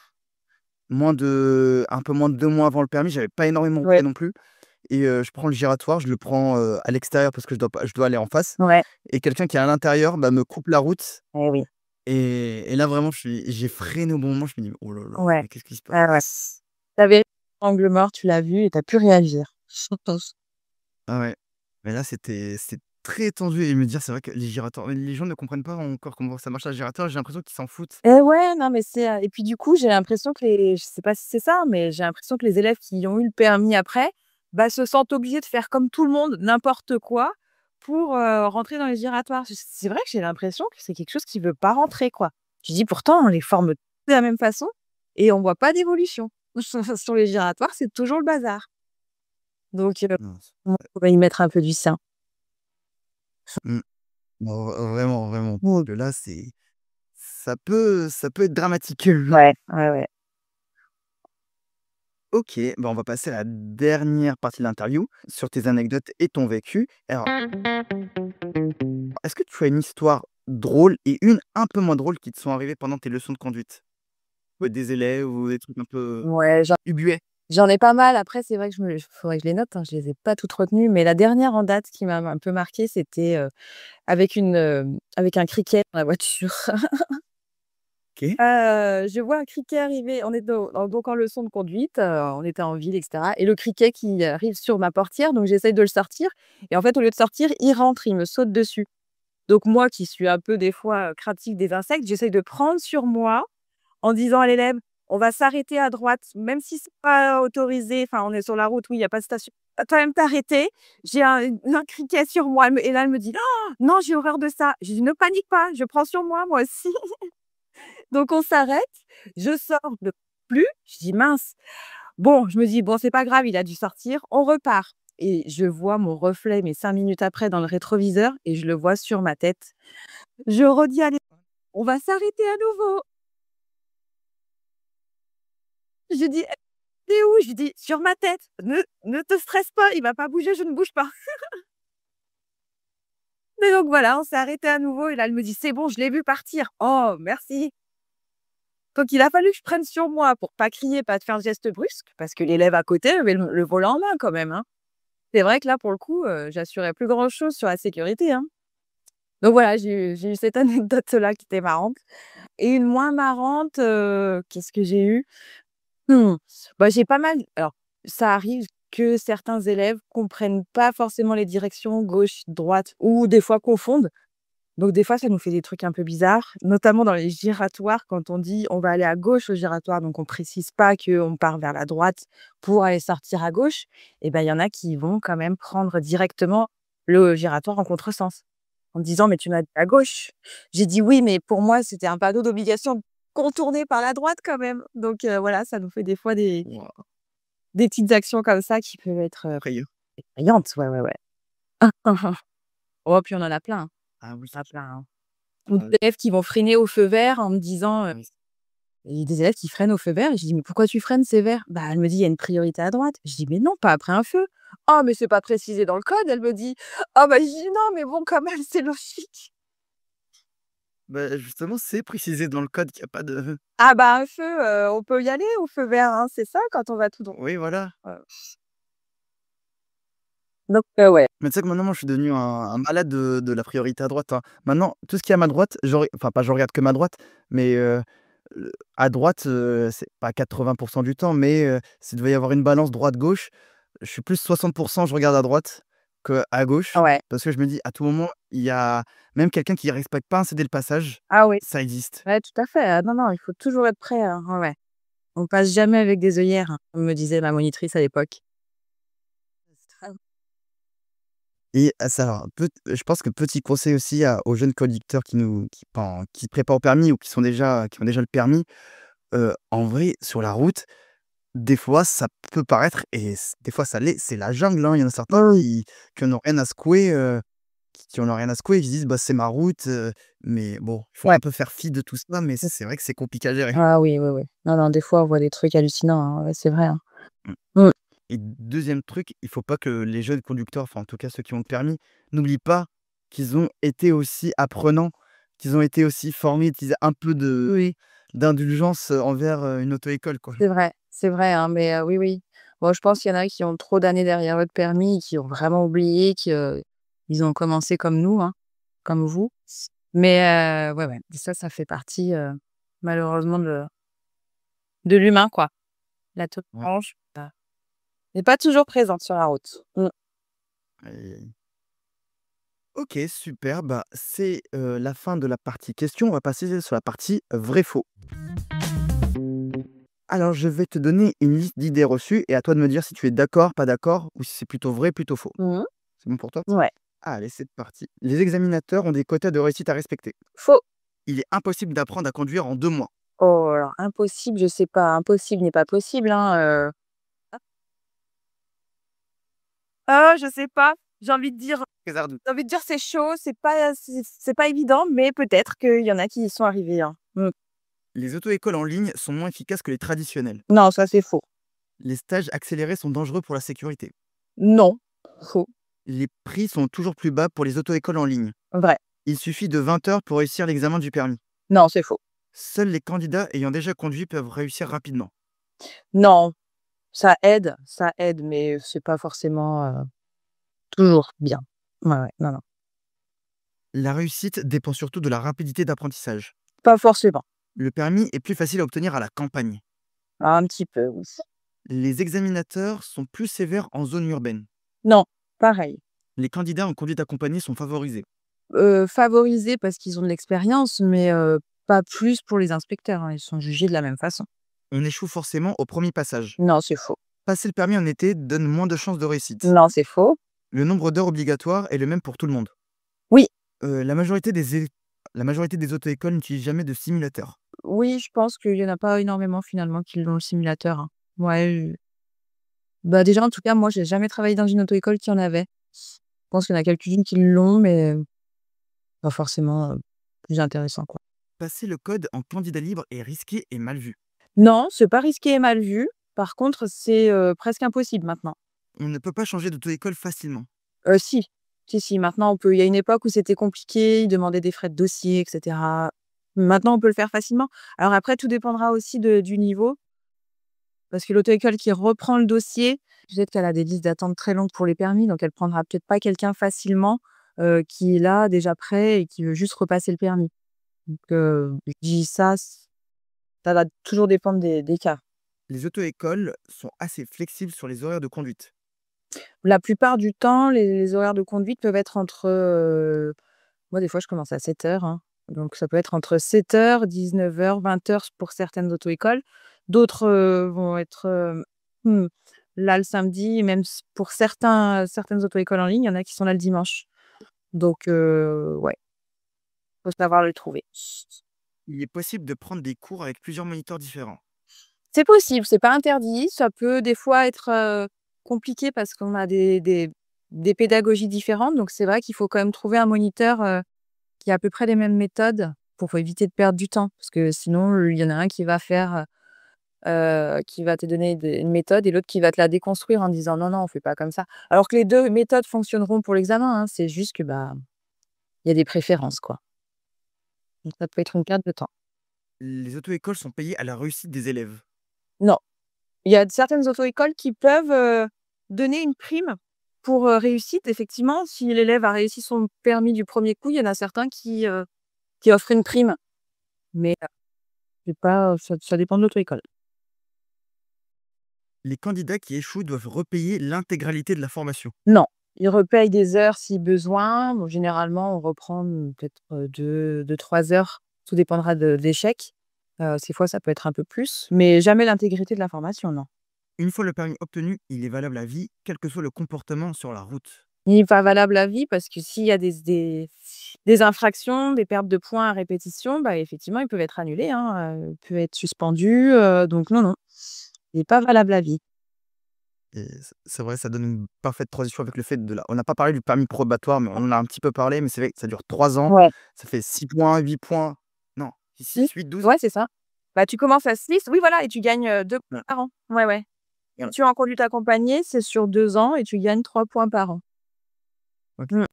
peu moins de 2 mois avant le permis, j'avais pas énormément roulé ouais, non plus. Et je prends le giratoire, je le prends, à l'extérieur parce que je dois aller en face, ouais, et quelqu'un qui est à l'intérieur, bah, me coupe la route. eh oui, Et là vraiment j'ai freiné au bon moment, je me dis: «Oh là là, ouais, mais qu'est-ce qui se ouais, ouais. passe?» Tu avais angle mort, tu l'as vu et tu as pu réagir. Ah ouais, mais là c'était très tendu et me dire c'est vrai que les giratoires, les gens ne comprennent pas encore comment ça marche un giratoire, j'ai l'impression qu'ils s'en foutent. Et ouais, non, mais et puis du coup, j'ai l'impression que je sais pas si c'est ça, mais j'ai l'impression que les élèves qui ont eu le permis après, bah, se sentent obligés de faire comme tout le monde, n'importe quoi, pour, rentrer dans les giratoires. C'est vrai que j'ai l'impression que c'est quelque chose qui veut pas rentrer, quoi. Je dis: «Pourtant, on les forme tous de la même façon et on voit pas d'évolution». Sur les giratoires, c'est toujours le bazar. Donc Non, on pourrait y mettre un peu du sien. mmh, non, vraiment, vraiment, parce Mmh. que là ça peut être dramatique. Ouais, ouais, ouais. OK, bah, on va passer à la dernière partie de l'interview sur tes anecdotes et ton vécu. Alors, est-ce que tu as une histoire drôles et une un peu moins drôle qui te sont arrivées pendant tes leçons de conduite? Ouais, des élèves ou des trucs un peu Ouais, ubuesques? j'en ai pas mal. Après, c'est vrai que faudrait que je les note, hein, je les ai pas toutes retenues, mais la dernière en date qui m'a un peu marquée, c'était, avec un criquet dans la voiture. OK. Je vois un criquet arriver, on est donc en leçon de conduite, on était en ville et cetera et le criquet qui arrive sur ma portière, donc j'essaye de le sortir et en fait, au lieu de sortir, il rentre, il me saute dessus. Donc moi qui suis un peu des fois, craintive des insectes, j'essaye de prendre sur moi en disant à l'élève: «On va s'arrêter à droite», même si c'est pas autorisé, enfin on est sur la route, oui, il y a pas de station. Va quand même t'arrêter, j'ai un criquet sur moi, et là elle me dit: «Oh, non, j'ai horreur de ça». Je dis: «Ne panique pas, je prends sur moi, moi aussi». Donc on s'arrête, je sors de plus, je dis: «Mince». Bon, je me dis: «Bon, c'est pas grave, il a dû sortir», on repart et je vois mon reflet, mais 5 minutes après dans le rétroviseur et je le vois sur ma tête. Je redis à l'élève: «On va s'arrêter à nouveau». Je dis: «Tu es où?» Je lui dis: «Sur ma tête, ne te stresse pas, il va pas bouger, je ne bouge pas». Mais donc voilà, on s'est arrêté à nouveau et là, elle me dit: «C'est bon, je l'ai vu partir». «Oh merci». Donc il a fallu que je prenne sur moi pour pas crier, pas de faire de geste brusque, parce que l'élève à côté avait le volant en main quand même, hein. C'est vrai que là, pour le coup, j'assurais plus grand chose sur la sécurité, hein. Donc voilà, j'ai eu cette anecdote-là qui était marrante et une moins marrante, qu'est-ce que j'ai eu? Mmh, bah, j'ai pas mal alors, ça arrive que certains élèves comprennent pas forcément les directions gauche, droite ou des fois confondent. Donc des fois, ça nous fait des trucs un peu bizarres, notamment dans les giratoires quand on dit: «On va aller à gauche au giratoire», donc on précise pas qu'on part vers la droite pour aller sortir à gauche et ben, il y en a qui vont quand même prendre directement le giratoire en contresens, en me disant: «Mais tu m'as dit à gauche». J'ai dit: «Oui, mais pour moi, c'était un panneau d'obligation de contourner par la droite quand même». Donc voilà, ça nous fait des fois Waouh, des petites actions comme ça qui peuvent être, frayeur. effrayantes. Ouais, ouais, ouais. Oh, puis on en a plein, hein. Ah oui. On en a plein, hein. Ou Ah des élèves qui vont freiner au feu vert en me disant, oui. et des élèves qui freinent au feu vert et je dis: «Mais pourquoi tu freines, c'est vert?» Bah, elle me dit: «Il y a une priorité à droite». Je dis: «Mais non, pas après un feu». «Oh, mais c'est pas précisé dans le code», elle me dit. «Ah bah», je dis: «Non, mais bon, quand même, c'est logique». Bah, justement, c'est précisé dans le code qu'il y a pas de Ah bah, un feu, on peut y aller au feu vert, hein, c'est ça quand on va tout droit. oui, voilà. Donc ouais. Mais tu sais que maintenant, moi, je suis devenu un malade de la priorité à droite, hein. Maintenant, tout ce qui est à ma droite, enfin, pas je regarde que ma droite, mais à droite, c'est pas 80 du temps, mais s'il devait y avoir une balance droite-gauche, je suis plus 60 je regarde à droite qu'à gauche. Ouais. Parce que je me dis: «À tout moment, il y a même quelqu'un qui respecte pas un céder le passage», Ah oui. ça existe. Ouais, tout à fait. Ah non, non, il faut toujours être prêt, hein. Ouais, ouais. On passe jamais avec des œillères, hein, comme me disait ma monitrice à l'époque. Et ça alors, je pense que petit conseil aussi aux jeunes conducteurs qui se préparent au permis ou qui ont déjà le permis, en vrai, sur la route, des fois, ça peut paraître et des fois ça l'est, c'est la jungle, hein. Il y en a certains qui en ont rien à secouer, qui en ont rien à secouer, qui se disent: «Bah, c'est ma route», mais bon, il faut Ouais. un peu faire fi de tout ça, mais c'est vrai que c'est compliqué à gérer. Ah oui, oui, oui. Non, non, des fois, on voit des trucs hallucinants, hein. Ouais, c'est vrai, hein. Mmh. Mmh. Et deuxième truc, il faut pas que les jeunes conducteurs, enfin, en tout cas ceux qui ont le permis, n'oublient pas qu'ils ont été aussi apprenants, qu'ils ont été aussi formés, qu'ils aient un peu Oui, d'indulgence envers, une auto-école, quoi. c'est vrai, hein, mais oui, oui. Bon, je pense qu'il y en a qui ont trop d'années derrière eux de permis et qui ont vraiment oublié ils ont commencé comme nous, hein, comme vous. Mais ouais, ouais, ça fait partie, malheureusement de l'humain, quoi. La Ouais. tolérance, n'est pas toujours présente sur la route. Mmh. Aïe, aïe, aïe. OK, super, bah, c'est, la fin de la partie questions. On va passer sur la partie vrai-faux. Alors, je vais te donner une liste d'idées reçues et à toi de me dire si tu es d'accord, pas d'accord ou si c'est plutôt vrai, plutôt faux. Mmh. C'est bon pour toi? Ouais. Allez, c'est parti. Les examinateurs ont des quotas de réussite à respecter. Faux. Il est impossible d'apprendre à conduire en 2 mois. Oh alors impossible, je sais pas, impossible n'est pas possible, hein, je sais pas. J'ai envie de dire César doute. j'ai envie de dire c'est chaud, c'est pas évident, mais peut-être qu'il y en a qui y sont arrivés, hein. Mmh. Les auto-écoles en ligne sont moins efficaces que les traditionnelles. Non, ça c'est faux. Les stages accélérés sont dangereux pour la sécurité. Non, faux, Les prix sont toujours plus bas pour les auto-écoles en ligne. vrai. Il suffit de 20 heures pour réussir l'examen du permis. Non, c'est faux. Seuls les candidats ayant déjà conduit peuvent réussir rapidement. Non, ça aide, mais c'est pas forcément, toujours bien. Ouais, ouais, non, non, La réussite dépend surtout de la rapidité d'apprentissage. pas forcément. Le permis est plus facile à obtenir à la campagne. Un petit peu, oui. Les examinateurs sont plus sévères en zone urbaine. Non, pareil. Les candidats en conduite accompagnée sont favorisés. Favorisés parce qu'ils ont de l'expérience, mais pas plus pour les inspecteurs, hein, ils sont jugés de la même façon. On échoue forcément au premier passage. Non, c'est faux. Passer le permis en été donne moins de chances de réussite. Non, c'est faux. Le nombre d'heures obligatoire est le même pour tout le monde. Oui, La majorité des auto-écoles n'utilisent jamais de simulateur. oui, je pense qu'il y en a pas énormément finalement qui l'ont le simulateur, hein. Ouais, bah, déjà, en tout cas, moi, j'ai jamais travaillé dans une auto-école qui en avait. Je pense qu'il y en a quelques-unes qui l'ont, mais pas forcément, plus intéressant, quoi. Passer le code en candidat libre est risqué et mal vu. Non, c'est pas risqué et mal vu. Par contre, c'est, presque impossible maintenant. On ne peut pas changer d'auto-école facilement. Si. Si, si, maintenant on peut. Il y a une époque où c'était compliqué, ils demandaient des frais de dossier et cetera. Maintenant, on peut le faire facilement. Alors après, tout dépendra aussi du niveau, parce que l'auto-école qui reprend le dossier, peut-être qu'elle a des listes d'attente très longues pour les permis, donc elle prendra peut-être pas quelqu'un facilement, qui est là, déjà prêt et qui veut juste repasser le permis. Donc je dis ça, ça va toujours dépendre des cas. Les auto-écoles sont assez flexibles sur les horaires de conduite. La plupart du temps, les horaires de conduite peuvent être entre, moi, des fois, je commence à 7 heures, hein, donc ça peut être entre 7 heures, 19 heures, 20 heures pour certaines auto-écoles. D'autres, vont être, là le samedi et même pour certaines auto-écoles en ligne, il y en a qui sont là le dimanche. Donc ouais, faut savoir le trouver. Il est possible de prendre des cours avec plusieurs moniteurs différents. C'est possible, c'est pas interdit. Ça peut des fois être, compliqué parce qu'on a des pédagogies différentes, donc c'est vrai qu'il faut quand même trouver un moniteur, qui a à peu près les mêmes méthodes pour éviter de perdre du temps. Parce que sinon, il y en a un qui va faire, qui va te donner une méthode et l'autre qui va te la déconstruire en disant: «Non, non, on fait pas comme ça». Alors que les 2 méthodes fonctionneront pour l'examen, hein, c'est juste que, bah, il y a des préférences, quoi. Donc ça peut être une perte de temps. Les auto-écoles sont payées à la réussite des élèves. Non, il y a certaines auto-écoles qui peuvent, donner une prime pour, réussite. Effectivement, si l'élève a réussi son permis du premier coup, il y en a certains qui offrent une prime. Mais, c'est pas, ça dépend de l'auto-école. Les candidats qui échouent doivent repayer l'intégralité de la formation. Non, ils repayent des heures si besoin. Bon, généralement, on reprend, peut-être, 2-3 heures. Tout dépendra de l'échec. Des fois, ça peut être un peu plus, mais jamais l'intégrité de la formation, non. Une fois le permis obtenu, il est valable à vie, quel que soit le comportement sur la route. Il n'est pas valable à vie parce que s'il y a des infractions, des pertes de points à répétition, bah, effectivement, ils peuvent être annulés, hein, peuvent être suspendus, donc non, non, il n'est pas valable à vie. Et c'est vrai, ça donne une parfaite transition avec le fait de la on n'a pas parlé du permis probatoire, mais on en a un petit peu parlé, mais c'est vrai que ça dure 3 ans. Ouais. Ça fait 6 points, 8 points. Non, 6, 8, 12. Ouais, c'est ça. Bah, tu commences à 6, oui, voilà, et tu gagnes, 2 Ouais, points par an. Ouais, ouais. Si voilà. tu es en conduite accompagnée, c'est sur 2 ans et tu gagnes 3 points par an. OK. Mmh.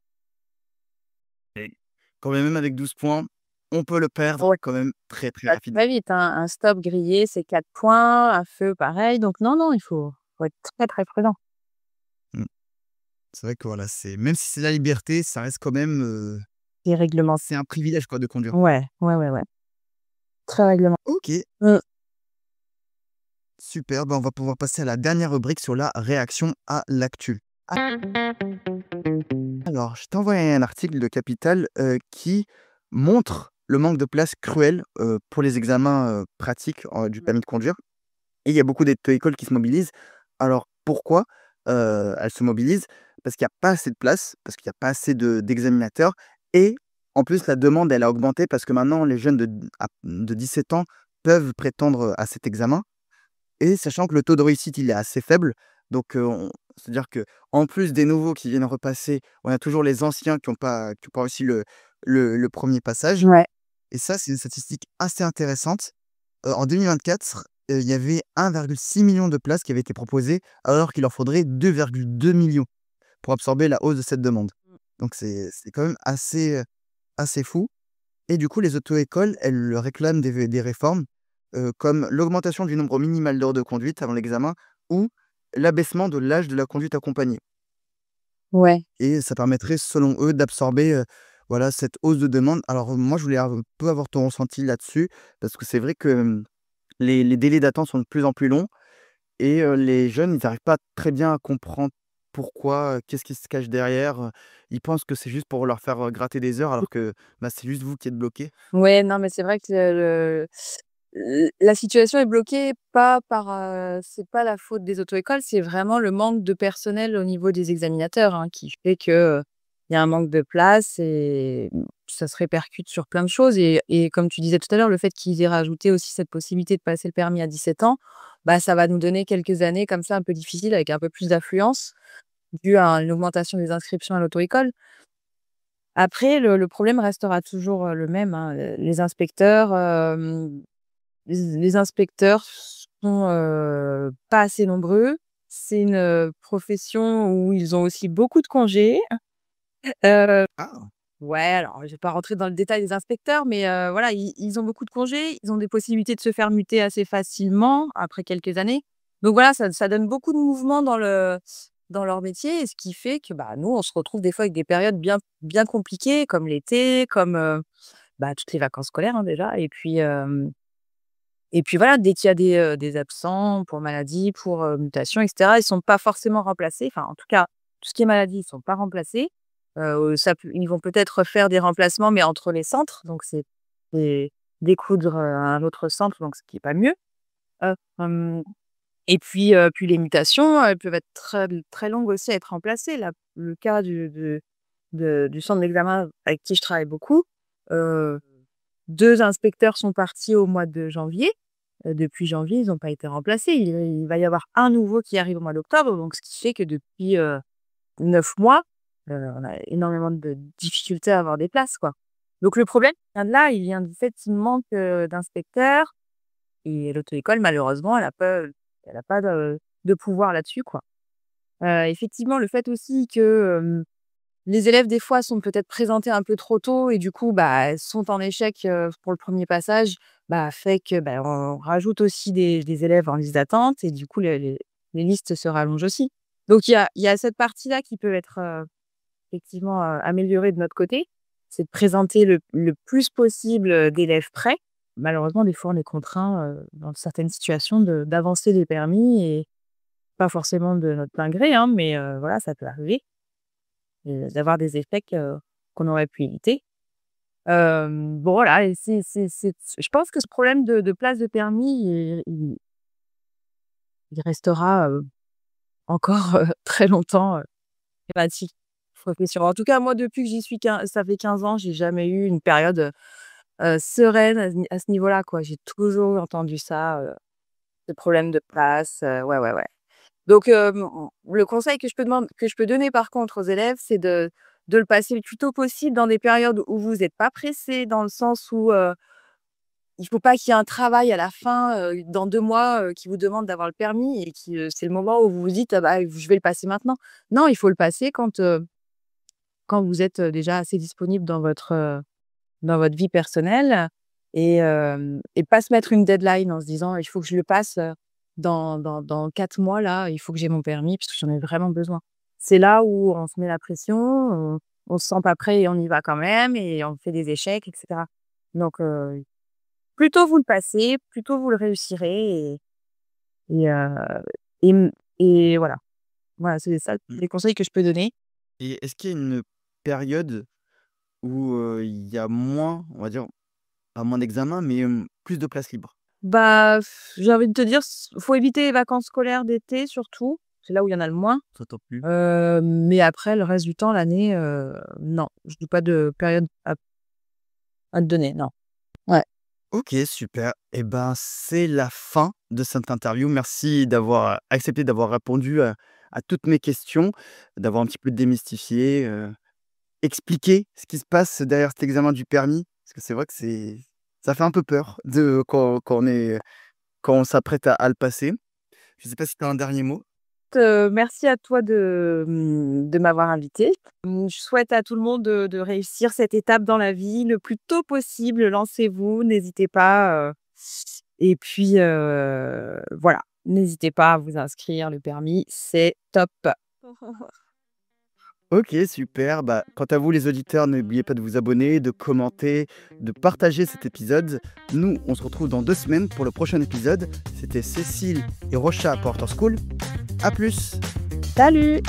Et quand même avec 12 points, on peut le perdre Ouais, quand même très, très ça rapidement. va vite, hein. Un stop grillé, c'est 4 points, un feu pareil, donc non, non, il faut être très, très prudent. Mmh. C'est vrai que voilà, c'est même si c'est la liberté, ça reste quand même, C'est réglementé. c'est un privilège quoi de conduire. Ouais, ouais, ouais, ouais. Très réglementé. OK, Mmh. super, bah, on va pouvoir passer à la dernière rubrique sur la réaction à l'actu. Alors, je t'ai envoyé un article de Capital, qui montre le manque de place cruel, pour les examens, pratiques, du permis de conduire et il y a beaucoup d'auto-écoles qui se mobilisent. Alors pourquoi, elles se mobilisent? Parce qu'il y a pas assez de place, parce qu'il y a pas assez d'examinateurs et en plus la demande elle a augmenté parce que maintenant les jeunes de 17 ans peuvent prétendre, à cet examen et sachant que le taux de réussite, il est assez faible, donc on c'est-à-dire qu'en plus des nouveaux qui viennent repasser, on a toujours les anciens qui ont pas réussi le 1er passage Ouais. et ça, c'est une statistique assez intéressante. En 2024, il y avait 1,6 million de places qui avaient été proposées, alors qu'il leur faudrait 2,2 millions pour absorber la hausse de cette demande. Donc c'est quand même assez, assez fou et du coup, les auto-écoles, elles réclament des réformes, comme l'augmentation du nombre minimal d'heures de conduite avant l'examen ou l'abaissement de l'âge de la conduite accompagnée Ouais. et ça permettrait, selon eux, d'absorber, voilà, cette hausse de demande. Alors, moi, je voulais un peu avoir ton ressenti là-dessus parce que c'est vrai que, les délais d'attente sont de plus en plus longs et les jeunes, ils arrivent pas très bien à comprendre pourquoi, qu'est-ce qui se cache derrière, ils pensent que c'est juste pour leur faire, gratter des heures alors que, bah, c'est juste vous qui êtes bloqués. Ouais, non, mais c'est vrai que la situation est bloquée pas par, c'est pas la faute des auto-écoles, c'est vraiment le manque de personnel au niveau des examinateurs, hein, qui fait que, il y a un manque de place et ça se répercute sur plein de choses et comme tu disais tout à l'heure, le fait qu'ils aient rajouté aussi cette possibilité de passer le permis à 17 ans, bah, ça va nous donner quelques années comme ça un peu difficiles avec un peu plus d'affluence, due à une augmentation des inscriptions à l'auto-école. Après le problème restera toujours, le même, hein, les inspecteurs, les inspecteurs sont, pas assez nombreux. C'est une, profession où ils ont aussi beaucoup de congés. Heu, Ah! ouais, alors je vais pas rentrer dans le détail des inspecteurs, mais voilà, ils ont beaucoup de congés, ils ont des possibilités de se faire muter assez facilement après quelques années. Donc voilà, ça donne beaucoup de mouvement dans leur métier et ce qui fait que, bah, nous, on se retrouve des fois avec des périodes bien compliquées comme l'été, comme, bah, toutes les vacances scolaires, hein, déjà et puis voilà, dès qu'il y a des absents pour maladie, pour, mutation et cetera, ils sont pas forcément remplacés. Enfin, en tout cas, tout ce qui est maladie, ils sont pas remplacés. Ça peut ils vont peut-être faire des remplacements, mais entre les centres, donc c'est découdre, à un autre centre, donc ce qui est pas mieux. Hem et puis les mutations, elles peuvent être très longues aussi à être remplacées. Là, le cas du centre d'examen avec qui je travaille beaucoup, heu, 2 inspecteurs sont partis au mois de janvier. Depuis janvier, ils ont pas été remplacés. Il va y avoir un nouveau qui arrive au mois d'octobre, donc ce qui fait que depuis, 9 mois, on a énormément de difficultés à avoir des places, quoi. Donc le problème il vient de là, il vient du fait qu'il manque, d'inspecteurs et l'auto-école malheureusement, elle a pas de pouvoir là-dessus, quoi. Effectivement, le fait aussi que, les élèves, des fois, sont peut-être présentés un peu trop tôt et du coup, bah, sont en échec, pour le premier passage, bah, fait que, bah, on rajoute aussi des élèves en liste d'attente et du coup, les listes se rallongent aussi. Donc il y a cette partie-là qui peut être, effectivement, améliorée de notre côté. C'est de présenter le plus possible, d'élèves prêts. Malheureusement, des fois, on est contraint, dans certaines situations d'avancer des permis et pas forcément de notre plein gré, hein, mais voilà, ça peut arriver. D'avoir des effets qu'on aurait pu éviter. Bon voilà et c'est je pense que ce problème de place de permis, il restera, encore, très longtemps, thématique, profession. En tout cas, moi, depuis que j'y suis ça fait 15 ans, j'ai jamais eu une période, sereine à ce niveau-là, quoi. J'ai toujours entendu ça, des problèmes de place, ouais, ouais, ouais. Donc, le conseil que je peux donner par contre aux élèves, c'est de le passer le plus tôt possible dans des périodes où vous êtes pas pressés, dans le sens où, il faut pas qu'il y ait un travail à la fin, dans 2 mois, qui vous demande d'avoir le permis et c'est le moment où vous vous dites: «Ah bah, je vais le passer maintenant». Non, il faut le passer quand vous êtes, déjà assez disponible dans votre vie personnelle et pas se mettre une deadline en se disant: «Il faut que je le passe, dans 4 mois là, il faut que j'ai mon permis parce que j'en ai vraiment besoin». C'est là où on se met la pression, on se sent pas prêt et on y va quand même et on fait des échecs et cetera. Donc plus tôt vous le passez, plus tôt vous le réussirez et heu et mmh et voilà. Voilà, c'est ça Mmh les conseils que je peux donner. et est-ce qu'il y a une période où, il y a moins, on va dire, pas moins d'examens, mais, plus de places libres? Bah, j'ai envie de te dire, faut éviter les vacances scolaires d'été surtout, c'est là où il y en a le moins. Ça tend plus? Mais après le reste du temps, l'année, non, je n'ai pas de période à te donner, non. Ouais. OK, super et ben, c'est la fin de cette interview. Merci d'avoir accepté d'avoir répondu à toutes mes questions, d'avoir un petit peu démystifié, expliqué ce qui se passe derrière cet examen du permis. Parce que c'est vrai que ça fait un peu peur quand on s'apprête à le passer. Je sais pas si tu as un dernier mot? merci à toi de m'avoir invitée. Je souhaite à tout le monde de réussir cette étape dans la vie le plus tôt possible. Lancez-vous, n'hésitez pas, et puis, voilà, n'hésitez pas à vous inscrire, le permis, c'est top. OK, super. Bah, quant à vous les auditeurs, n'oubliez pas de vous abonner, de commenter, de partager cet épisode. Nous, on se retrouve dans 2 semaines pour le prochain épisode. C'était Cécile et Rocha à Porter School. À plus! Salut!